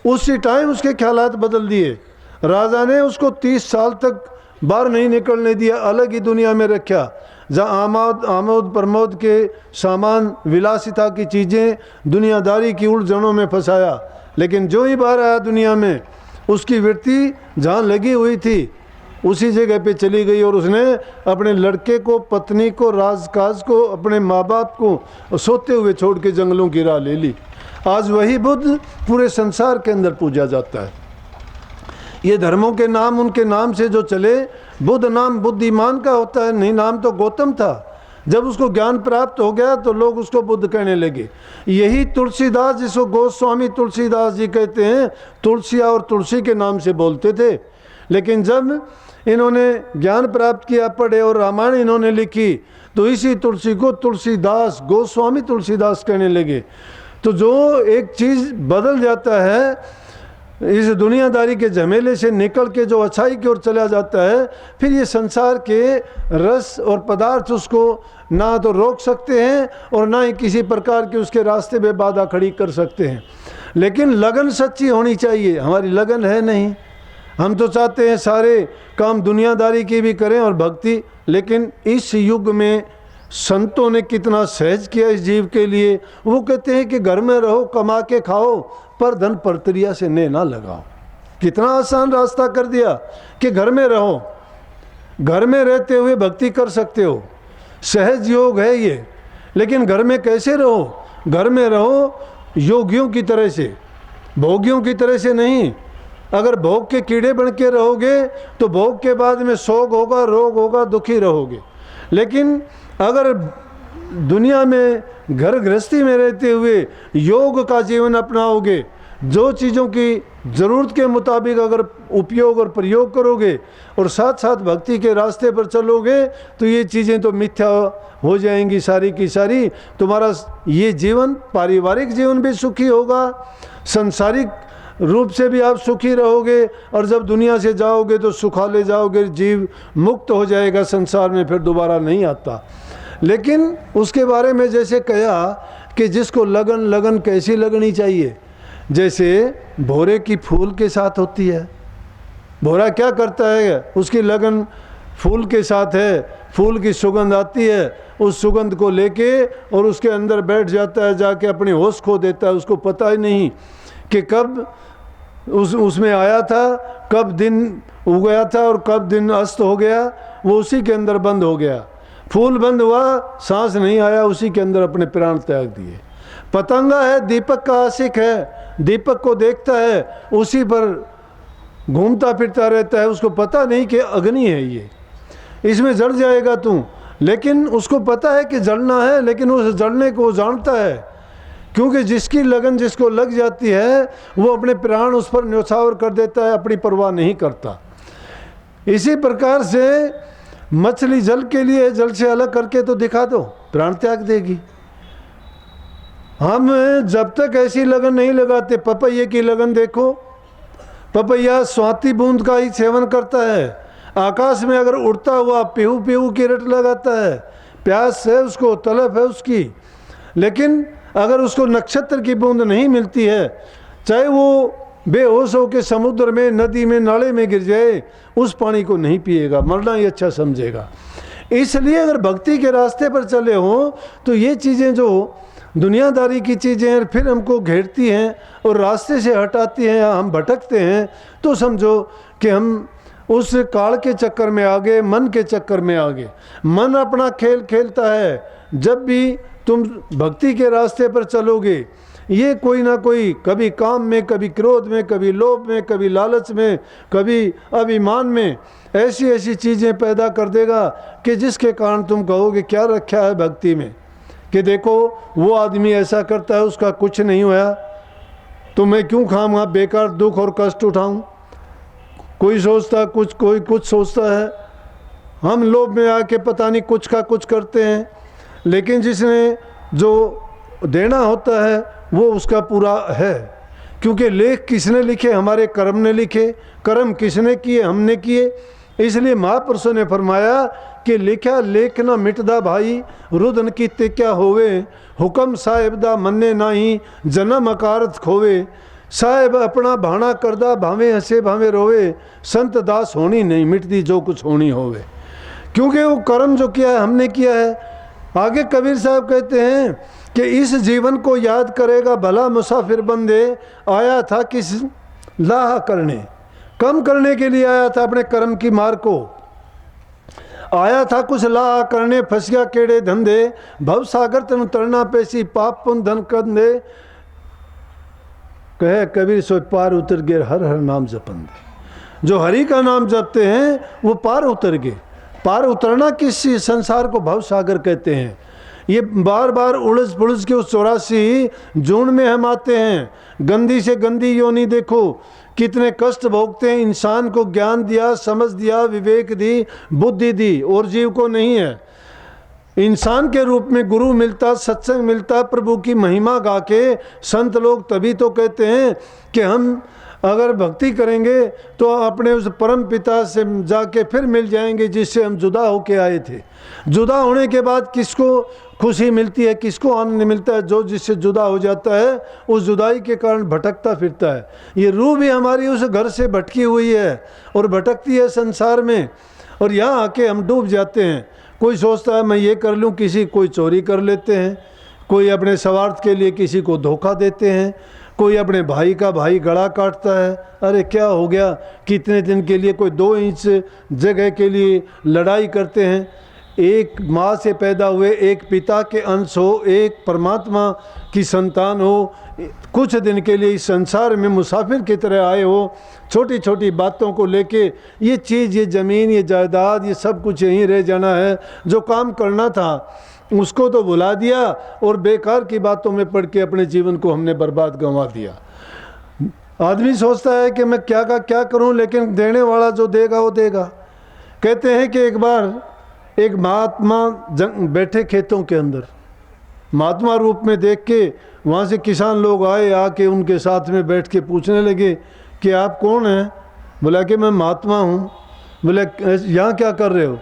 उसी टाइम उसके ख्यालात बदल दिए। राजा ने उसको 30 साल तक बाहर नहीं निकलने दिया, अलग ही दुनिया में रखा, जहाँ आमोद प्रमोद के सामान, विलासिता की चीज़ें, दुनियादारी की उलझनों में फंसाया। लेकिन जो ही बाहर आया दुनिया में, उसकी वृत्ति जहाँ लगी हुई थी उसी जगह पे चली गई और उसने अपने लड़के को, पत्नी को, राजकाज को, अपने माँ बाप को सोते हुए छोड़ के जंगलों की राह ले ली। आज वही बुद्ध पूरे संसार के अंदर पूजा जाता है। ये धर्मों के नाम उनके नाम से जो चले, बुद्ध नाम बुद्धिमान का होता है, नहीं नाम तो गौतम था। जब उसको ज्ञान प्राप्त हो गया तो लोग उसको बुद्ध कहने लगे। यही तुलसीदास, जिसको गोस्वामी तुलसीदास जी कहते हैं, तुलसिया और तुलसी के नाम से बोलते थे। लेकिन जब इन्होंने ज्ञान प्राप्त किया, पढ़े और रामायण इन्होंने लिखी, तो इसी तुलसी को तुलसीदास, गोस्वामी तुलसीदास कहने लगे। तो जो एक चीज़ बदल जाता है, इस दुनियादारी के झमेले से निकल के जो अच्छाई की ओर चला जाता है, फिर ये संसार के रस और पदार्थ उसको ना तो रोक सकते हैं और ना ही किसी प्रकार के उसके रास्ते में बाधा खड़ी कर सकते हैं। लेकिन लगन सच्ची होनी चाहिए। हमारी लगन है नहीं। हम तो चाहते हैं सारे काम दुनियादारी की भी करें और भक्ति। लेकिन इस युग में संतों ने कितना सहज किया इस जीव के लिए। वो कहते हैं कि घर में रहो, कमा के खाओ, पर धन परतरिया से ने ना लगाओ। कितना आसान रास्ता कर दिया कि घर में रहो, घर में रहते हुए भक्ति कर सकते हो। सहज योग है ये। लेकिन घर में कैसे रहो? घर में रहो योगियों की तरह से, भोगियों की तरह से नहीं। अगर भोग के कीड़े बन के रहोगे तो भोग के बाद में शोक होगा, रोग होगा, दुखी रहोगे। लेकिन अगर दुनिया में घर गृहस्थी में रहते हुए योग का जीवन अपनाओगे, जो चीज़ों की ज़रूरत के मुताबिक अगर उपयोग और प्रयोग करोगे और साथ साथ भक्ति के रास्ते पर चलोगे, तो ये चीज़ें तो मिथ्या हो जाएंगी सारी की सारी। तुम्हारा ये जीवन, पारिवारिक जीवन भी सुखी होगा, संसारिक रूप से भी आप सुखी रहोगे और जब दुनिया से जाओगे तो सुखाले जाओगे, जीव मुक्त हो जाएगा, संसार में फिर दोबारा नहीं आता। लेकिन उसके बारे में जैसे कहा कि जिसको लगन, लगन कैसी लगनी चाहिए, जैसे भोरे की फूल के साथ होती है। भोरा क्या करता है, उसकी लगन फूल के साथ है, फूल की सुगंध आती है, उस सुगंध को लेके और उसके अंदर बैठ जाता है, जाके अपनी होश खो देता है। उसको पता ही नहीं कि कब उसमें आया था, कब दिन उगया था और कब दिन अस्त हो गया, वो उसी के अंदर बंद हो गया। फूल बंद हुआ, सांस नहीं आया, उसी के अंदर अपने प्राण त्याग दिए। पतंगा है, दीपक का आशिक है, दीपक को देखता है, उसी पर घूमता फिरता रहता है। उसको पता नहीं कि अग्नि है ये, इसमें जल जाएगा तू, लेकिन उसको पता है कि जलना है, लेकिन उस जलने को जानता है, क्योंकि जिसकी लगन जिसको लग जाती है वो अपने प्राण उस पर न्यौछावर कर देता है, अपनी परवाह नहीं करता। इसी प्रकार से मछली जल के लिए जल से अलग करके तो दिखा दो, प्राण त्याग देगी। हम जब तक ऐसी लगन नहीं लगाते, पपैये की लगन देखो, पपैया स्वाति बूंद का ही सेवन करता है, आकाश में अगर उड़ता हुआ पीहू पीहू की रट लगाता है, प्यास है उसको, तलब है उसकी, लेकिन अगर उसको नक्षत्र की बूंद नहीं मिलती है, चाहे वो बेहोश होकर समुद्र में, नदी में, नाले में गिर जाए, उस पानी को नहीं पिएगा, मरना ही अच्छा समझेगा। इसलिए अगर भक्ति के रास्ते पर चले हों तो ये चीज़ें जो दुनियादारी की चीज़ें फिर हमको घेरती हैं और रास्ते से हटाती हैं, हम भटकते हैं, तो समझो कि हम उस काल के चक्कर में आ गए, मन के चक्कर में आ गए। मन अपना खेल खेलता है। जब भी तुम भक्ति के रास्ते पर चलोगे, ये कोई ना कोई, कभी काम में, कभी क्रोध में, कभी लोभ में, कभी लालच में, कभी अभिमान में, ऐसी ऐसी चीज़ें पैदा कर देगा कि जिसके कारण तुम कहोगे क्या रखा है भक्ति में, कि देखो वो आदमी ऐसा करता है, उसका कुछ नहीं हुआ, तो मैं क्यों खाऊंगा बेकार दुख और कष्ट उठाऊं। कोई सोचता कुछ, कोई कुछ सोचता है। हम लोभ में आके पता नहीं कुछ का कुछ करते हैं, लेकिन जिसने जो देना होता है वो उसका पूरा है, क्योंकि लेख किसने लिखे, हमारे कर्म ने लिखे, कर्म किसने किए, हमने किए। इसलिए महापुरुषों ने फरमाया कि लिखा लेख न मिटदा भाई, रुदन की क्या होवे, हुक्म साहेब दा मन्ने नाही, जन्म अकारत खोवे। साहेब अपना भाना करदा, भावे हंसे भावे रोवे, संत दास होनी नहीं मिटदी जो कुछ होनी होवे। क्योंकि वो कर्म जो किया है हमने किया है। आगे कबीर साहब कहते हैं कि इस जीवन को याद करेगा भला मुसाफिर बंदे, आया था किस लाह करने, कम करने के लिए आया था, अपने कर्म की मार को आया था कुछ लाह करने, फंस गया केड़े धंधे, भव सागर तनु तरना पैसी, पाप पुन धन कंधे। कहे कबीर सो पार उतर गए हर हर नाम जपन। जो हरि का नाम जपते हैं वो पार उतर गए। पार उतरना किस संसार को भव सागर कहते हैं। ये बार बार उलझ पुलझ के उस 84 जून में हम आते हैं। गंदी से गंदी योनि देखो, कितने कष्ट भोगते हैं। इंसान को ज्ञान दिया, समझ दिया, विवेक दी, बुद्धि दी, और जीव को नहीं है। इंसान के रूप में गुरु मिलता, सत्संग मिलता, प्रभु की महिमा गा के संत लोग तभी तो कहते हैं कि हम अगर भक्ति करेंगे तो अपने उस परम पिता से जाके फिर मिल जाएंगे जिससे हम जुदा होके आए थे। जुदा होने के बाद किसको खुशी मिलती है, किसको आनंद मिलता है? जो जिससे जुदा हो जाता है उस जुदाई के कारण भटकता फिरता है। ये रूह भी हमारी उस घर से भटकी हुई है और भटकती है संसार में, और यहाँ आके हम डूब जाते हैं। कोई सोचता है मैं ये कर लूँ, किसी कोई चोरी कर लेते हैं, कोई अपने स्वार्थ के लिए किसी को धोखा देते हैं, कोई अपने भाई का भाई गला काटता है। अरे क्या हो गया, कितने दिन के लिए कोई 2 इंच जगह के लिए लड़ाई करते हैं। एक माँ से पैदा हुए, एक पिता के अंश हो, एक परमात्मा की संतान हो, कुछ दिन के लिए इस संसार में मुसाफिर की तरह आए हो, छोटी छोटी बातों को लेके ये चीज़, ये ज़मीन, ये जायदाद, ये सब कुछ यहीं रह जाना है। जो काम करना था उसको तो भुला दिया और बेकार की बातों में पड़ के अपने जीवन को हमने बर्बाद गंवा दिया। आदमी सोचता है कि मैं क्या का क्या करूं, लेकिन देने वाला जो देगा वो देगा। कहते हैं कि एक बार एक महात्मा बैठे खेतों के अंदर, महात्मा रूप में देख के वहाँ से किसान लोग आए, आके उनके साथ में बैठ के पूछने लगे कि आप कौन हैं? बोला कि मैं महात्मा हूँ। बोले यहाँ क्या कर रहे हो?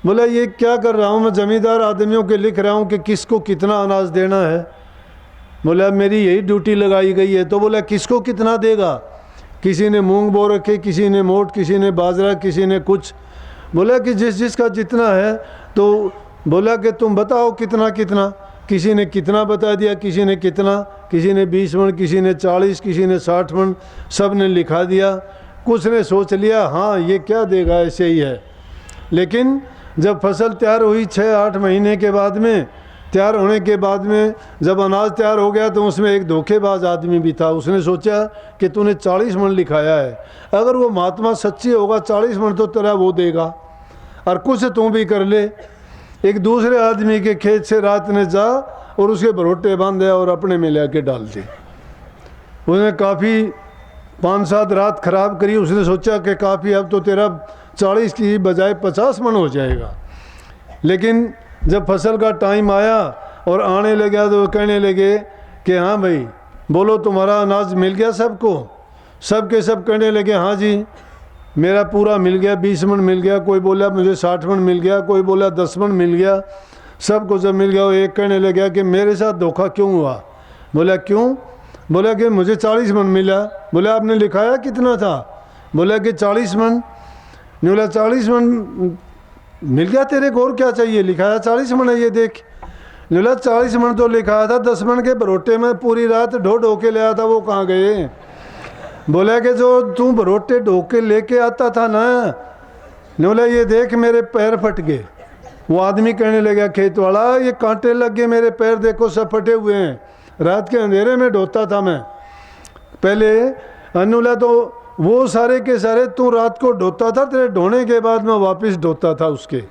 बोला ये क्या कर रहा हूँ, मैं ज़मींदार आदमियों के लिख रहा हूँ कि किसको कितना अनाज देना है। बोला मेरी यही ड्यूटी लगाई गई है। तो बोला किसको कितना देगा? किसी ने मूंग बो रखे, किसी ने मोट, किसी ने बाजरा, किसी ने कुछ। बोला कि जिसका जितना है। तो बोला कि तुम बताओ कितना कितना। किसी ने कितना बता दिया, किसी ने कितना, किसी ने 20 मन, किसी ने 40, किसी ने 60 मन, सब ने लिखा दिया। कुछ ने सोच लिया हाँ ये क्या देगा, ऐसे ही है। लेकिन जब फसल तैयार हुई 6-8 महीने के बाद में, तैयार होने के बाद में जब अनाज तैयार हो गया तो उसमें एक धोखेबाज आदमी भी था। उसने सोचा कि तूने 40 मन लिखाया है, अगर वो महात्मा सच्ची होगा 40 मन तो तेरा वो देगा, और कुछ तू भी कर ले। एक दूसरे आदमी के खेत से रात ने जा और उसके भरोटे बांधे और अपने में ले आके डाल दिए। उसने काफ़ी 5-7 रात खराब करी। उसने सोचा कि काफ़ी अब तो तेरा 40 की बजाय 50 मन हो जाएगा। लेकिन जब फसल का टाइम आया और आने लगा तो कहने लगे कि हाँ भाई बोलो तुम्हारा अनाज मिल गया सबको? सब के सब कहने लगे हाँ जी मेरा पूरा मिल गया, 20 मन मिल गया। कोई बोला मुझे 60 मन मिल गया, कोई बोला 10 मन मिल गया। सबको जब मिल गया वो एक कहने लगा कि मेरे साथ धोखा क्यों हुआ? बोला क्यों? बोला कि मुझे 40 मन मिला। बोला आपने लिखाया कितना था? बोला कि 40 मन। बोला 40 मन मिल गया तेरे को, और क्या चाहिए? लिखाया 40 मन है ये देख। बोला 40 मन तो लिखाया था, 10 मन के भरोटे में पूरी रात ढो के ले आया था, वो कहाँ गए? बोला कि जो तू भरोटे ढो के लेके आता था ना, बोला ये देख मेरे पैर फट गए। वो आदमी कहने लगा खेत वाला ये कांटे लग गए मेरे पैर, देखो सब फटे हुए हैं, रात के अंधेरे में ढोता था मैं पहले। अनुला तो वो सारे के सारे तू रात को ढोता था, तेरे ढोने के बाद मैं वापस ढोता था उसके।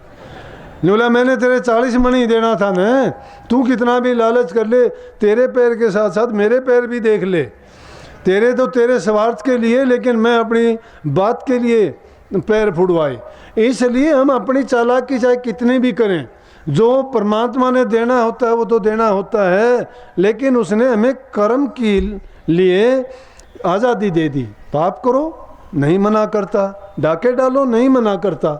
बोला मैंने तेरे 40 मन ही देना था ना, तू कितना भी लालच कर ले, तेरे पैर के साथ साथ मेरे पैर भी देख ले। तेरे तो तेरे स्वार्थ के लिए, लेकिन मैं अपनी बात के लिए पैर फुड़वाए। इसलिए हम अपनी चालाकी चाहे कितनी भी करें, जो परमात्मा ने देना होता है वो तो देना होता है, लेकिन उसने हमें कर्म के लिए आज़ादी दे दी। पाप करो नहीं मना करता, डाके डालो नहीं मना करता,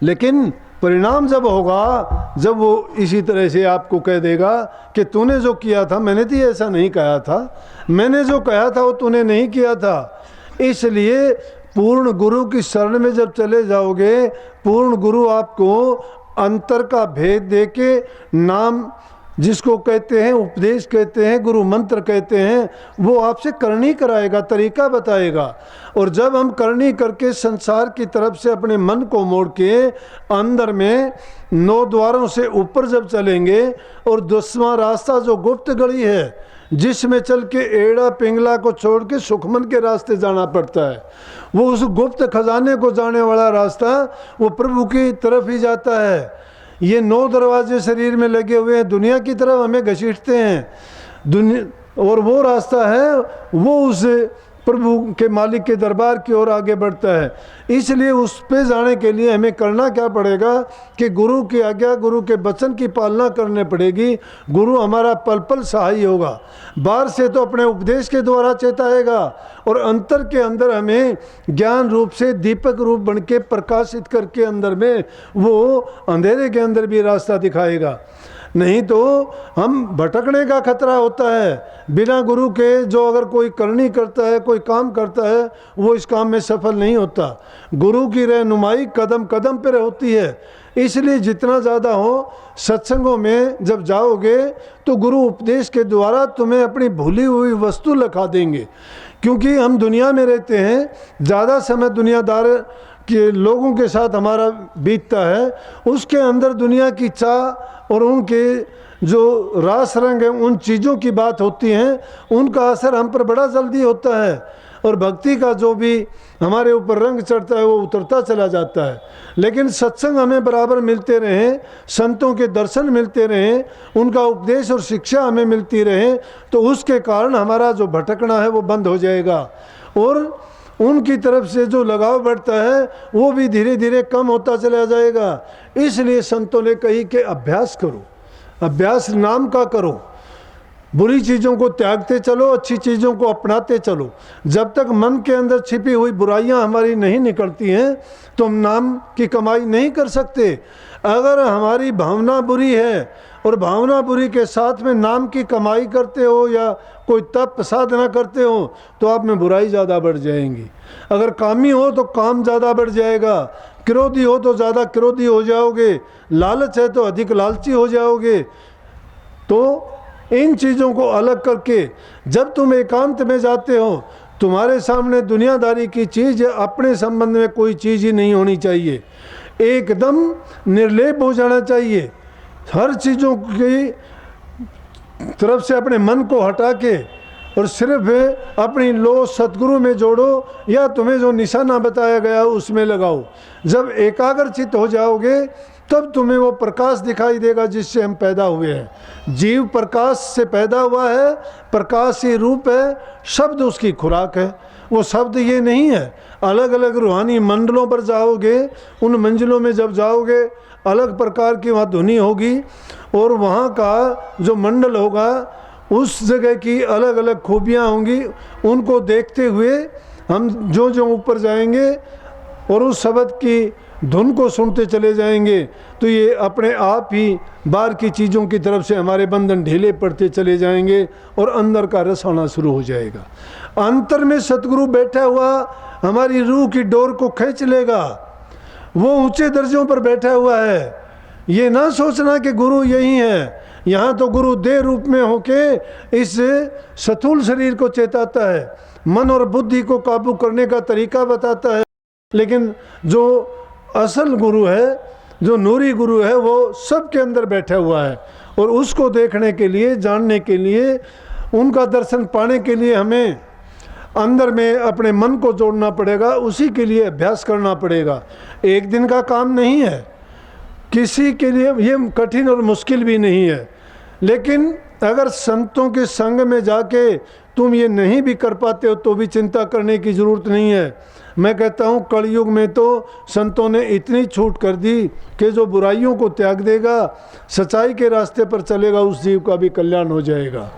लेकिन परिणाम जब होगा, जब वो इसी तरह से आपको कह देगा कि तूने जो किया था, मैंने तो ऐसा नहीं कहा था, मैंने जो कहा था वो तूने नहीं किया था। इसलिए पूर्ण गुरु की शरण में जब चले जाओगे, पूर्ण गुरु आपको अंतर का भेद देके नाम जिसको कहते हैं उपदेश कहते हैं, गुरु मंत्र कहते हैं, वो आपसे करनी कराएगा, तरीका बताएगा। और जब हम करनी करके संसार की तरफ से अपने मन को मोड़ के अंदर में 9 द्वारों से ऊपर जब चलेंगे, और 10वां रास्ता जो गुप्त गली है जिसमें चल के एड़ा पिंगला को छोड़ के सुखमन के रास्ते जाना पड़ता है, वो उस गुप्त खजाने को जाने वाला रास्ता वो प्रभु की तरफ ही जाता है। ये 9 दरवाजे शरीर में लगे हुए हैं, दुनिया की तरफ हमें घसीटते हैं दुनिया, और वो रास्ता है वो उस प्रभु के मालिक के दरबार की ओर आगे बढ़ता है। इसलिए उस पे जाने के लिए हमें करना क्या पड़ेगा कि गुरु की आज्ञा, गुरु के वचन की पालना करने पड़ेगी। गुरु हमारा पल पल सहाय होगा, बाहर से तो अपने उपदेश के द्वारा चेताएगा, और अंतर के अंदर हमें ज्ञान रूप से दीपक रूप बन के प्रकाशित करके अंदर में वो अंधेरे के अंदर भी रास्ता दिखाएगा। नहीं तो हम भटकने का खतरा होता है। बिना गुरु के जो अगर कोई करनी करता है, कोई काम करता है, वो इस काम में सफल नहीं होता। गुरु की रहनुमाई कदम कदम पर होती है। इसलिए जितना ज़्यादा हो सत्संगों में जब जाओगे तो गुरु उपदेश के द्वारा तुम्हें अपनी भूली हुई वस्तु लखा देंगे। क्योंकि हम दुनिया में रहते हैं, ज़्यादा समय दुनियादार के लोगों के साथ हमारा बीतता है, उसके अंदर दुनिया की चाह और उनके जो रास रंग है उन चीज़ों की बात होती हैं, उनका असर हम पर बड़ा जल्दी होता है, और भक्ति का जो भी हमारे ऊपर रंग चढ़ता है वो उतरता चला जाता है। लेकिन सत्संग हमें बराबर मिलते रहें, संतों के दर्शन मिलते रहें, उनका उपदेश और शिक्षा हमें मिलती रहे, तो उसके कारण हमारा जो भटकना है वो बंद हो जाएगा, और उनकी तरफ से जो लगाव बढ़ता है वो भी धीरे धीरे कम होता चला जाएगा। इसलिए संतों ने कही कि अभ्यास करो, अभ्यास नाम का करो। बुरी चीज़ों को त्यागते चलो, अच्छी चीज़ों को अपनाते चलो। जब तक मन के अंदर छिपी हुई बुराइयां हमारी नहीं निकलती हैं तो हम नाम की कमाई नहीं कर सकते। अगर हमारी भावना बुरी है और भावना बुरी के साथ में नाम की कमाई करते हो या कोई तप साधना करते हो तो आप में बुराई ज़्यादा बढ़ जाएंगी। अगर कामी हो तो काम ज़्यादा बढ़ जाएगा, क्रोधी हो तो ज़्यादा क्रोधी हो जाओगे, लालच है तो अधिक लालची हो जाओगे। तो इन चीज़ों को अलग करके जब तुम एकांत में जाते हो, तुम्हारे सामने दुनियादारी की चीज़, अपने संबंध में कोई चीज़ ही नहीं होनी चाहिए। एकदम निर्लेप हो जाना चाहिए। हर चीज़ों की तरफ से अपने मन को हटा के और सिर्फ अपनी लो सतगुरु में जोड़ो या तुम्हें जो निशाना बताया गया उसमें लगाओ। जब एकाग्रचित हो जाओगे तब तुम्हें वो प्रकाश दिखाई देगा जिससे हम पैदा हुए हैं। जीव प्रकाश से पैदा हुआ है, प्रकाश ही रूप है, शब्द उसकी खुराक है। वो शब्द ये नहीं है। अलग अलग रूहानी मंडलों पर जाओगे, उन मंजिलों में जब जाओगे अलग प्रकार की वहाँ ध्वनि होगी और वहाँ का जो मंडल होगा उस जगह की अलग अलग खूबियाँ होंगी। उनको देखते हुए हम जो जो ऊपर जाएंगे और उस शब्द की धुन को सुनते चले जाएंगे तो ये अपने आप ही बाहर की चीज़ों की तरफ से हमारे बंधन ढीले पड़ते चले जाएंगे और अंदर का रस आना शुरू हो जाएगा। अंतर में सतगुरु बैठा हुआ हमारी रूह की डोर को खींच लेगा। वो ऊंचे दर्जों पर बैठा हुआ है। ये ना सोचना कि गुरु यही है। यहाँ तो गुरु देह रूप में होके इस स्थूल शरीर को चेताता है, मन और बुद्धि को काबू करने का तरीका बताता है। लेकिन जो असल गुरु है, जो नूरी गुरु है, वो सबके अंदर बैठा हुआ है और उसको देखने के लिए, जानने के लिए, उनका दर्शन पाने के लिए हमें अंदर में अपने मन को जोड़ना पड़ेगा। उसी के लिए अभ्यास करना पड़ेगा। एक दिन का काम नहीं है, किसी के लिए ये कठिन और मुश्किल भी नहीं है। लेकिन अगर संतों के संग में जाके तुम ये नहीं भी कर पाते हो तो भी चिंता करने की ज़रूरत नहीं है। मैं कहता हूँ कलयुग में तो संतों ने इतनी छूट कर दी कि जो बुराइयों को त्याग देगा, सच्चाई के रास्ते पर चलेगा, उस जीव का भी कल्याण हो जाएगा।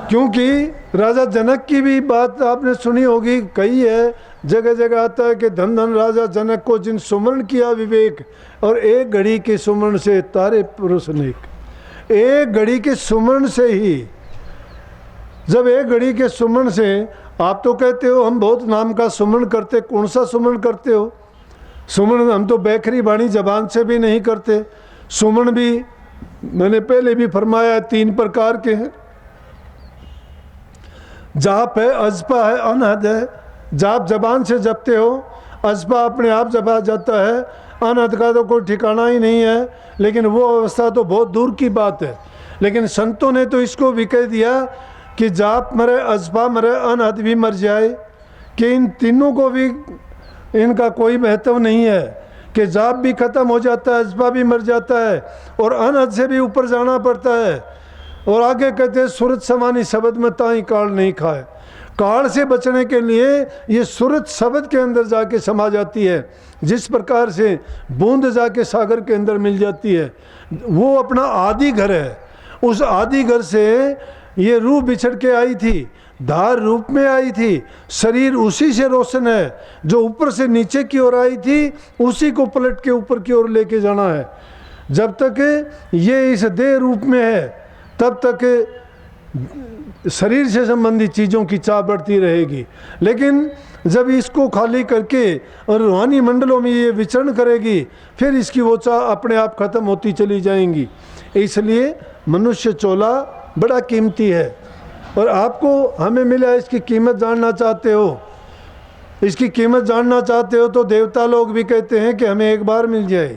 क्योंकि राजा जनक की भी बात आपने सुनी होगी, कही है, जगह जगह आता है कि धन धन राजा जनक को जिन सुमरण किया विवेक, और एक घड़ी के सुमरण से तारे पुरुष अनेक। एक घड़ी के सुमरण से ही, जब एक घड़ी के सुमरण से, आप तो कहते हो हम बहुत नाम का सुमरण करते, कौन सा सुमरण करते हो? सुमरण हम तो बैखरी बाणी जबान से भी नहीं करते। सुमरण भी मैंने पहले भी फरमाया 3 प्रकार के हैं। जाप है, अजपा है, अनहद है। जाप जबान से जपते हो, अजपा अपने आप जपा जाता है, अनहद का तो कोई ठिकाना ही नहीं है। लेकिन वो अवस्था तो बहुत दूर की बात है। लेकिन संतों ने तो इसको भी कह दिया कि जाप मरे, अजपा मरे, अनहद भी मर जाए, कि इन तीनों को भी इनका कोई महत्व नहीं है, कि जाप भी खत्म हो जाता है, अजपा भी मर जाता है और अनहद से भी ऊपर जाना पड़ता है। और आगे कहते हैं सूरत समानी शब्द में ताई काल नहीं खाए। काल से बचने के लिए ये सूरत शब्द के अंदर जाके समा जाती है। जिस प्रकार से बूंद जाके सागर के अंदर मिल जाती है, वो अपना आदि घर है। उस आदि घर से ये रूह बिछड़ के आई थी, धार रूप में आई थी, शरीर उसी से रोशन है। जो ऊपर से नीचे की ओर आई थी उसी को पलट के ऊपर की ओर लेके जाना है। जब तक ये इस देह रूप में है तब तक शरीर से संबंधित चीज़ों की चाह बढ़ती रहेगी। लेकिन जब इसको खाली करके और रूहानी मंडलों में ये विचरण करेगी, फिर इसकी वो चाह अपने आप खत्म होती चली जाएंगी। इसलिए मनुष्य चोला बड़ा कीमती है और आपको हमें मिला, इसकी कीमत जानना चाहते हो, इसकी कीमत जानना चाहते हो तो देवता लोग भी कहते हैं कि हमें एक बार मिल जाए,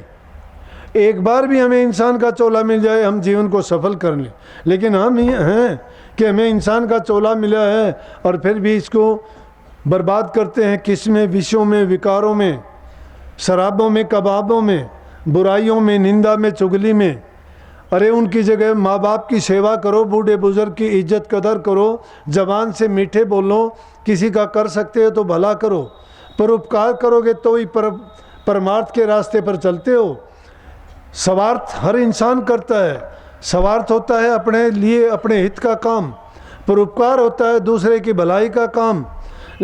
एक बार भी हमें इंसान का चोला मिल जाए, हम जीवन को सफल कर लें। लेकिन हम ये हैं कि हमें इंसान का चोला मिला है और फिर भी इसको बर्बाद करते हैं। किस में? विषयों में, विकारों में, शराबों में, कबाबों में, बुराइयों में, निंदा में, चुगली में। अरे उनकी जगह माँ बाप की सेवा करो, बूढ़े बुजुर्ग की इज्जत कदर करो, जबान से मीठे बोलो, किसी का कर सकते हो तो भला करो, परोपकार करोगे तो ही परमार्थ के रास्ते पर चलते हो। स्वार्थ हर इंसान करता है, स्वार्थ होता है अपने लिए, अपने हित का काम, परोपकार होता है दूसरे की भलाई का काम,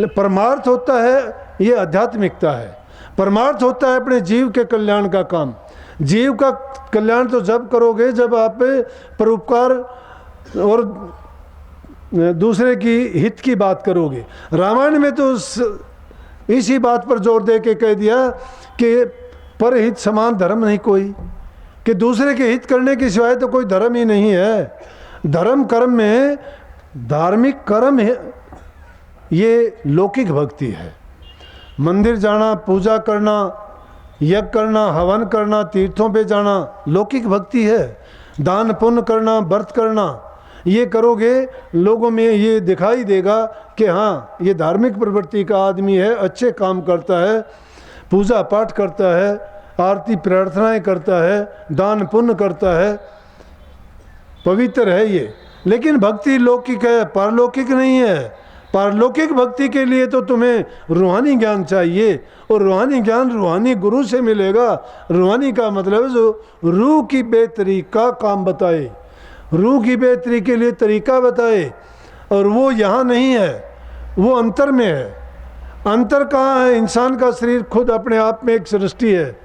परमार्थ होता है ये आध्यात्मिकता है, परमार्थ होता है अपने जीव के कल्याण का काम। जीव का कल्याण तो जब करोगे जब आप परोपकार और दूसरे की हित की बात करोगे। रामायण में तो इसी बात पर जोर दे के कह दिया कि परहित समान धर्म नहीं कोई, कि दूसरे के हित करने के सिवाय तो कोई धर्म ही नहीं है। धर्म कर्म में धार्मिक कर्म है, ये लौकिक भक्ति है। मंदिर जाना, पूजा करना, यज्ञ करना, हवन करना, तीर्थों पे जाना लौकिक भक्ति है। दान पुण्य करना, व्रत करना, ये करोगे लोगों में ये दिखाई देगा कि हाँ ये धार्मिक प्रवृत्ति का आदमी है, अच्छे काम करता है, पूजा पाठ करता है, आरती प्रार्थनाएं करता है, दान पुण्य करता है, पवित्र है ये। लेकिन भक्ति लौकिक है, पारलौकिक नहीं है। पारलौकिक भक्ति के लिए तो तुम्हें रूहानी ज्ञान चाहिए, और रूहानी ज्ञान रूहानी गुरु से मिलेगा। रूहानी का मतलब है जो रूह की बेहतरी का काम बताए, रूह की बेहतरी के लिए तरीका बताए, और वो यहाँ नहीं है, वो अंतर में है। अंतर कहाँ है? इंसान का शरीर खुद अपने आप में एक सृष्टि है,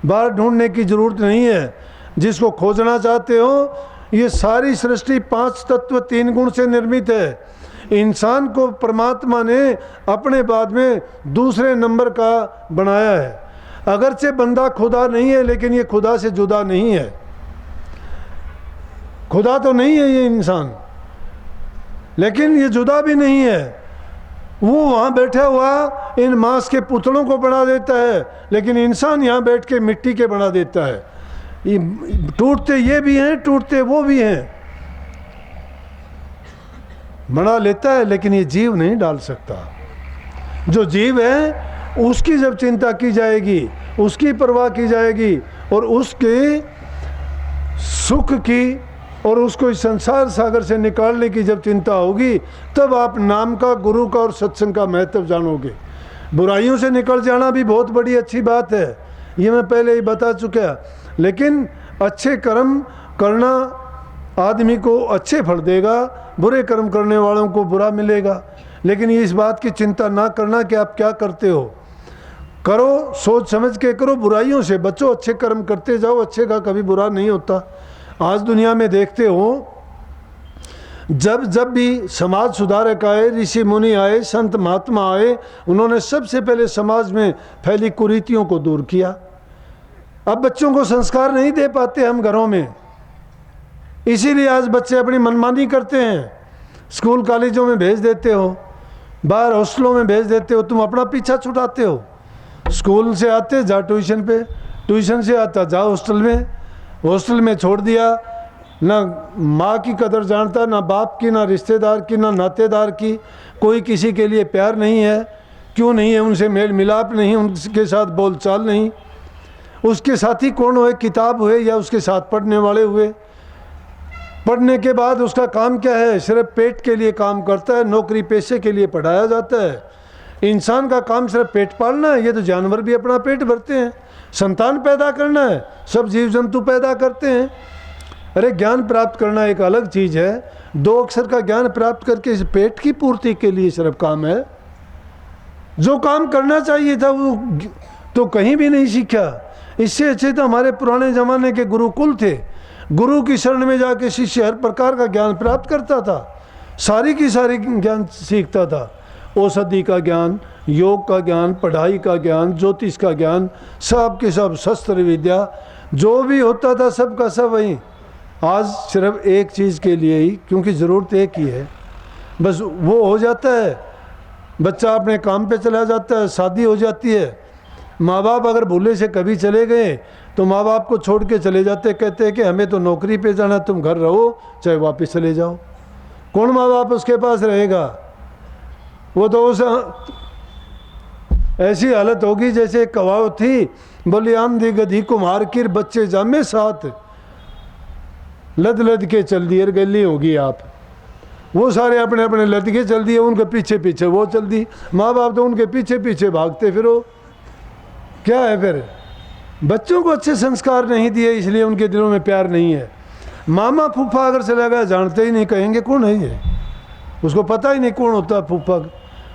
बाहर ढूंढने की जरूरत नहीं है। जिसको खोजना चाहते हो, ये सारी सृष्टि 5 तत्व 3 गुण से निर्मित है। इंसान को परमात्मा ने अपने बाद में दूसरे नंबर का बनाया है। अगरचे बंदा खुदा नहीं है, लेकिन ये खुदा से जुदा नहीं है। खुदा तो नहीं है ये इंसान, लेकिन ये जुदा भी नहीं है। वो वहाँ बैठा हुआ इन मांस के पुतलों को बना देता है, लेकिन इंसान यहाँ बैठ के मिट्टी के बना देता है। ये टूटते ये भी हैं, टूटते वो भी हैं, बना लेता है, लेकिन ये जीव नहीं डाल सकता। जो जीव है उसकी जब चिंता की जाएगी, उसकी परवाह की जाएगी, और उसके सुख की और उसको इस संसार सागर से निकालने की जब चिंता होगी, तब आप नाम का, गुरु का और सत्संग का महत्व जानोगे। बुराइयों से निकल जाना भी बहुत बड़ी अच्छी बात है, ये मैं पहले ही बता चुका। लेकिन अच्छे कर्म करना आदमी को अच्छे फल देगा, बुरे कर्म करने वालों को बुरा मिलेगा। लेकिन ये इस बात की चिंता ना करना कि आप क्या करते हो, करो सोच समझ के करो, बुराइयों से बचो, अच्छे कर्म करते जाओ, अच्छे का कभी बुरा नहीं होता। आज दुनिया में देखते हो, जब भी समाज सुधारक आए, ऋषि मुनि आए, संत महात्मा आए, उन्होंने सबसे पहले समाज में फैली कुरीतियों को दूर किया। अब बच्चों को संस्कार नहीं दे पाते हम घरों में, इसीलिए आज बच्चे अपनी मनमानी करते हैं। स्कूल कॉलेजों में भेज देते हो, बाहर हॉस्टलों में भेज देते हो, तुम अपना पीछा छुड़ाते हो। स्कूल से आते जा ट्यूशन पे, ट्यूशन से आता जा हॉस्टल में, हॉस्टल में छोड़ दिया, ना माँ की कदर जानता, ना बाप की, ना रिश्तेदार की, ना नातेदार की। कोई किसी के लिए प्यार नहीं है, क्यों नहीं है? उनसे मेल मिलाप नहीं, उनके साथ बोलचाल नहीं। उसके साथी कौन हुए? किताब हुए या उसके साथ पढ़ने वाले हुए। पढ़ने के बाद उसका काम क्या है? सिर्फ पेट के लिए काम करता है, नौकरी पैसे के लिए पढ़ाया जाता है। इंसान का काम सिर्फ पेट पालना है, ये तो जानवर भी अपना पेट भरते हैं। संतान पैदा करना है, सब जीव जंतु पैदा करते हैं। अरे ज्ञान प्राप्त करना एक अलग चीज़ है, 2 अक्षर का ज्ञान प्राप्त करके इस पेट की पूर्ति के लिए सिर्फ काम है। जो काम करना चाहिए था वो तो कहीं भी नहीं सीखा। इससे अच्छे तो हमारे पुराने ज़माने के गुरुकुल थे। गुरु की शरण में जाके शिष्य हर प्रकार का ज्ञान प्राप्त करता था, सारी की सारी ज्ञान सीखता था। औषधि का ज्ञान, योग का ज्ञान, पढ़ाई का ज्ञान, ज्योतिष का ज्ञान, सब के सब शस्त्र विद्या, जो भी होता था सब का सब वही। आज सिर्फ एक चीज़ के लिए ही, क्योंकि ज़रूरत एक ही है, बस वो हो जाता है, बच्चा अपने काम पे चला जाता है, शादी हो जाती है। माँ बाप अगर भूले से कभी चले गए तो माँ बाप को छोड़ के चले जाते, कहते हैं कि हमें तो नौकरी पे जाना, तुम घर रहो चाहे वापस चले जाओ। कौन माँ बाप उसके पास रहेगा? वो तो उस ऐसी हालत होगी जैसे कहावत थी, बोली आंधी गधी कुम्हार किर बच्चे जामे साथ, लद लद के चल दिए गली होगी आप। वो सारे अपने अपने लद के चल दिए, उनके पीछे पीछे वो चल दी। माँ बाप तो उनके पीछे पीछे भागते फिरो। क्या है फिर? बच्चों को अच्छे संस्कार नहीं दिए, इसलिए उनके दिलों में प्यार नहीं है। मामा फूफा अगर चला गया जानते ही नहीं, कहेंगे कौन है ये, उसको पता ही नहीं कौन होता है फूफा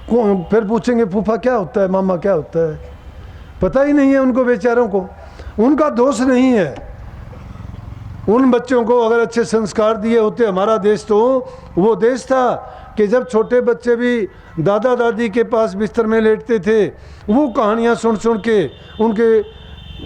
कौन। फिर पूछेंगे फूफा क्या होता है, मामा क्या होता है, पता ही नहीं है उनको बेचारों को। उनका दोष नहीं है, उन बच्चों को अगर अच्छे संस्कार दिए होते। हमारा देश तो वो देश था कि जब छोटे बच्चे भी दादा दादी के पास बिस्तर में लेटते थे, वो कहानियाँ सुन सुन के उनके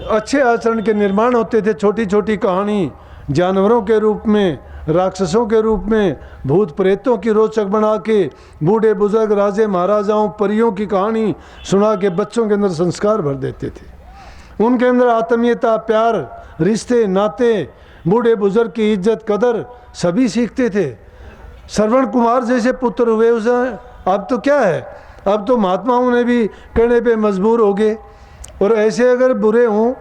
अच्छे आचरण के निर्माण होते थे। छोटी छोटी कहानी जानवरों के रूप में, राक्षसों के रूप में, भूत प्रेतों की रोचक बना के, बूढ़े बुजुर्ग राजे महाराजाओं परियों की कहानी सुना के बच्चों के अंदर संस्कार भर देते थे। उनके अंदर आत्मीयता, प्यार, रिश्ते, नाते, बूढ़े बुजुर्ग की इज्जत कदर सभी सीखते थे। श्रवण कुमार जैसे पुत्र हुए उसे, अब तो क्या है, अब तो महात्माओं ने भी कहने पे मजबूर हो गए। और ऐसे अगर बुरे हों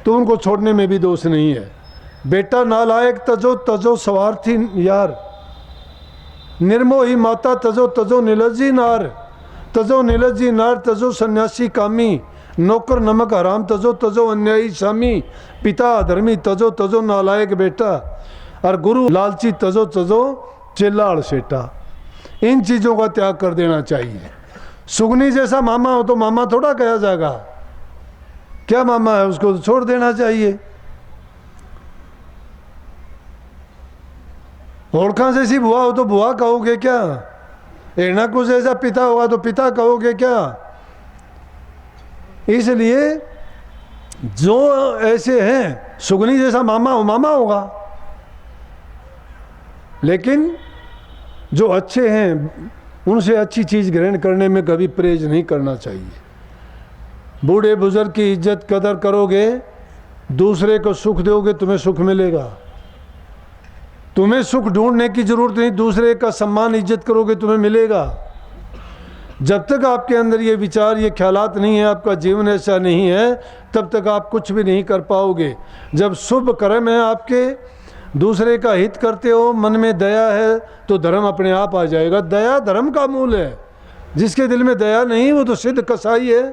तो उनको छोड़ने में भी दोष नहीं है। बेटा नालायक तजो तजो स्वार्थी यार, निर्मोही माता तजो तजो निलज्जी नार, तजो निलज्जी नार तजो सन्यासी कामी, नौकर नमक हराम तजो तजो अन्यायी स्वामी, पिता अधर्मी तजो तजो नालायक बेटा, और गुरु लालची तजो तजो चिल्लाड़ सेटा। इन चीज़ों का त्याग कर देना चाहिए। सुगनी जैसा मामा हो तो मामा थोड़ा कहा जाएगा, क्या मामा है, उसको तो छोड़ देना चाहिए। होड़खा जैसी बुआ हो तो बुआ कहोगे क्या, एना को जैसा पिता होगा तो पिता कहोगे क्या। इसलिए जो ऐसे हैं, सुगनी जैसा मामा हो मामा होगा, लेकिन जो अच्छे हैं उनसे अच्छी चीज़ ग्रहण करने में कभी परहेज नहीं करना चाहिए। बूढ़े बुजुर्ग की इज्जत कदर करोगे, दूसरे को सुख दोगे, तुम्हें सुख मिलेगा। तुम्हें सुख ढूंढने की जरूरत नहीं, दूसरे का सम्मान इज्जत करोगे तुम्हें मिलेगा। जब तक आपके अंदर ये विचार, ये ख्यालात नहीं है, आपका जीवन ऐसा नहीं है, तब तक आप कुछ भी नहीं कर पाओगे। जब शुभ कर्म है आपके, दूसरे का हित करते हो, मन में दया है, तो धर्म अपने आप आ जाएगा। दया धर्म का मूल है। जिसके दिल में दया नहीं वो तो सिद्ध कसाई है।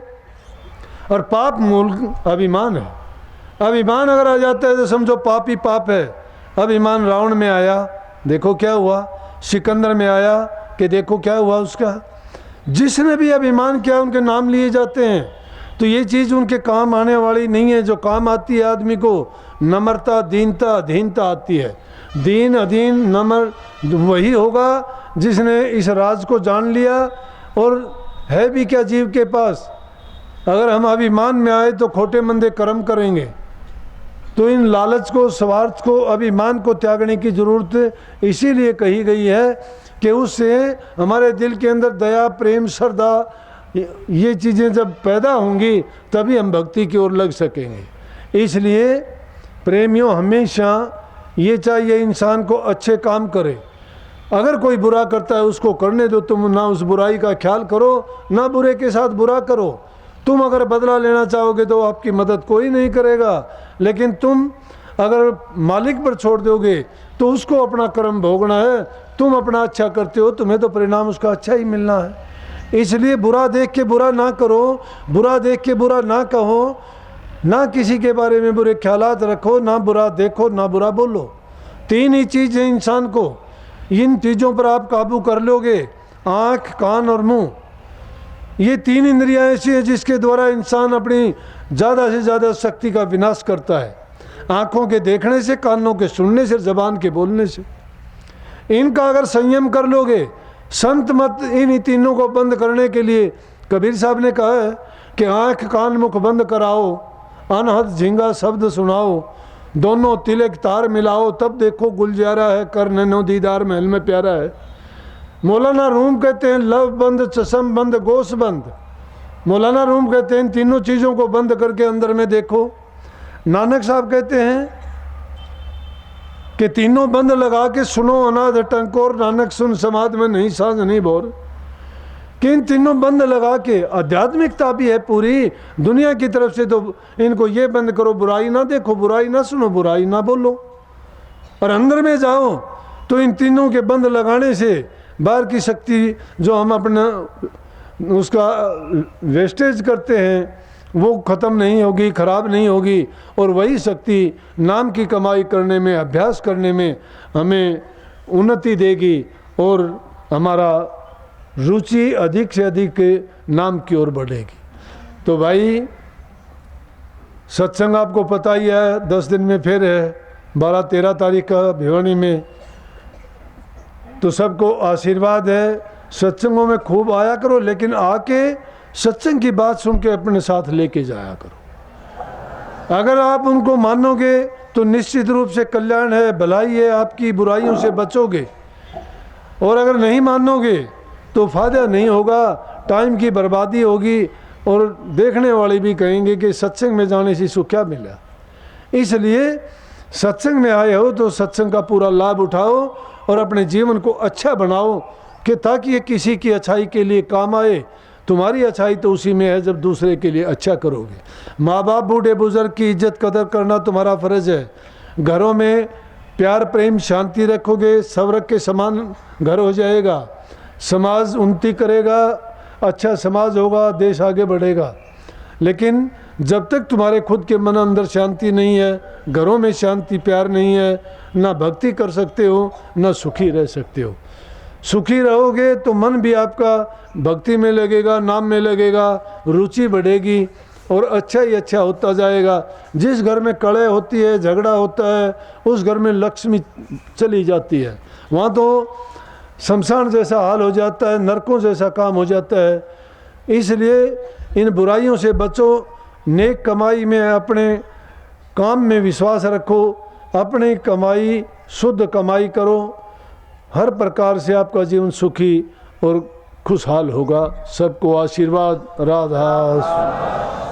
और पाप मूल अभिमान है। अभिमान अगर आ जाता है तो समझो पाप ही पाप है। अभिमान रावण में आया, देखो क्या हुआ, सिकंदर में आया कि देखो क्या हुआ उसका। जिसने भी अभिमान किया उनके नाम लिए जाते हैं। तो ये चीज़ उनके काम आने वाली नहीं है। जो काम आती है आदमी को, नम्रता, दीनता, अधीनता आती है। दीन अधीन नम्र वही होगा जिसने इस राज को जान लिया। और है भी क्या जीव के पास, अगर हम अभिमान में आए तो खोटे मंदे कर्म करेंगे। तो इन लालच को, स्वार्थ को, अभिमान को त्यागने की ज़रूरत इसीलिए कही गई है कि उससे हमारे दिल के अंदर दया, प्रेम, श्रद्धा, ये चीज़ें जब पैदा होंगी तभी हम भक्ति की ओर लग सकेंगे। इसलिए प्रेमियों, हमेशा ये चाहिए इंसान को अच्छे काम करे। अगर कोई बुरा करता है उसको करने दो, तुम ना उस बुराई का ख्याल करो, ना बुरे के साथ बुरा करो। तुम अगर बदला लेना चाहोगे तो आपकी मदद कोई नहीं करेगा, लेकिन तुम अगर मालिक पर छोड़ दोगे तो उसको अपना कर्म भोगना है। तुम अपना अच्छा करते हो, तुम्हें तो परिणाम उसका अच्छा ही मिलना है। इसलिए बुरा देख के बुरा ना करो, बुरा देख के बुरा ना कहो, ना किसी के बारे में बुरे ख्यालात रखो, ना बुरा देखो, ना बुरा बोलो। तीन ही चीज़ है इंसान को, इन चीज़ों पर आप काबू कर लोगे, आँख, कान और मुँह। ये तीन इंद्रियां ऐसी हैं जिसके द्वारा इंसान अपनी ज़्यादा से ज़्यादा शक्ति का विनाश करता है। आँखों के देखने से, कानों के सुनने से, ज़बान के बोलने से। इनका अगर संयम कर लोगे, संत मत इन तीनों को बंद करने के लिए कबीर साहब ने कहा है कि आँख, कान, मुख बंद कराओ, अनहद झिंगा शब्द सुनाओ, दोनों तिलक तार मिलाओ, तब देखो गुलजारा है, कर नैनो दीदार महल में प्यारा है। मौलाना रूम कहते हैं लव बंद, चश्म बंद, गोश बंद। मौलाना रूम कहते हैं इन तीनों चीज़ों को बंद करके अंदर में देखो। नानक साहब कहते हैं कि तीनों बंद लगा के सुनो अनाथ टंकोर, नानक सुन समाध में नहीं साँझ नहीं भोर। कि इन तीनों बंद लगा के, आध्यात्मिकता भी है पूरी दुनिया की तरफ से, तो इनको ये बंद करो, बुराई ना देखो, बुराई ना सुनो, बुराई ना बोलो। और अंदर में जाओ तो इन तीनों के बंद लगाने से बाहर की शक्ति जो हम अपना उसका वेस्टेज करते हैं, वो ख़त्म नहीं होगी, ख़राब नहीं होगी, और वही शक्ति नाम की कमाई करने में, अभ्यास करने में हमें उन्नति देगी और हमारा रुचि अधिक से अधिक नाम की ओर बढ़ेगी। तो भाई सत्संग आपको पता ही है, 10 दिन में फिर है, 12-13 तारीख का भिवानी में। तो सबको आशीर्वाद है, सत्संगों में खूब आया करो, लेकिन आके सत्संग की बात सुन के अपने साथ लेके जाया करो। अगर आप उनको मानोगे तो निश्चित रूप से कल्याण है, भलाई है, आपकी बुराइयों से बचोगे। और अगर नहीं मानोगे तो फायदा नहीं होगा, टाइम की बर्बादी होगी, और देखने वाले भी कहेंगे कि सत्संग में जाने से इसको क्या मिला। इसलिए सत्संग में आए हो तो सत्संग का पूरा लाभ उठाओ और अपने जीवन को अच्छा बनाओ, कि ताकि ये किसी की अच्छाई के लिए काम आए। तुम्हारी अच्छाई तो उसी में है जब दूसरे के लिए अच्छा करोगे। माँ बाप बूढ़े बुजुर्ग की इज्जत कदर करना तुम्हारा फ़र्ज़ है। घरों में प्यार प्रेम शांति रखोगे, सब रख के समान घर हो जाएगा, समाज उन्नति करेगा, अच्छा समाज होगा, देश आगे बढ़ेगा। लेकिन जब तक तुम्हारे खुद के मन अंदर शांति नहीं है, घरों में शांति प्यार नहीं है, ना भक्ति कर सकते हो, ना सुखी रह सकते हो। सुखी रहोगे तो मन भी आपका भक्ति में लगेगा, नाम में लगेगा, रुचि बढ़ेगी और अच्छा ही अच्छा होता जाएगा। जिस घर में कलह होती है, झगड़ा होता है, उस घर में लक्ष्मी चली जाती है। वहाँ तो शमशान जैसा हाल हो जाता है, नरकों जैसा काम हो जाता है। इसलिए इन बुराइयों से बचो, नेक कमाई में, अपने काम में विश्वास रखो, अपनी कमाई शुद्ध कमाई करो। हर प्रकार से आपका जीवन सुखी और खुशहाल होगा। सबको आशीर्वाद। राधा।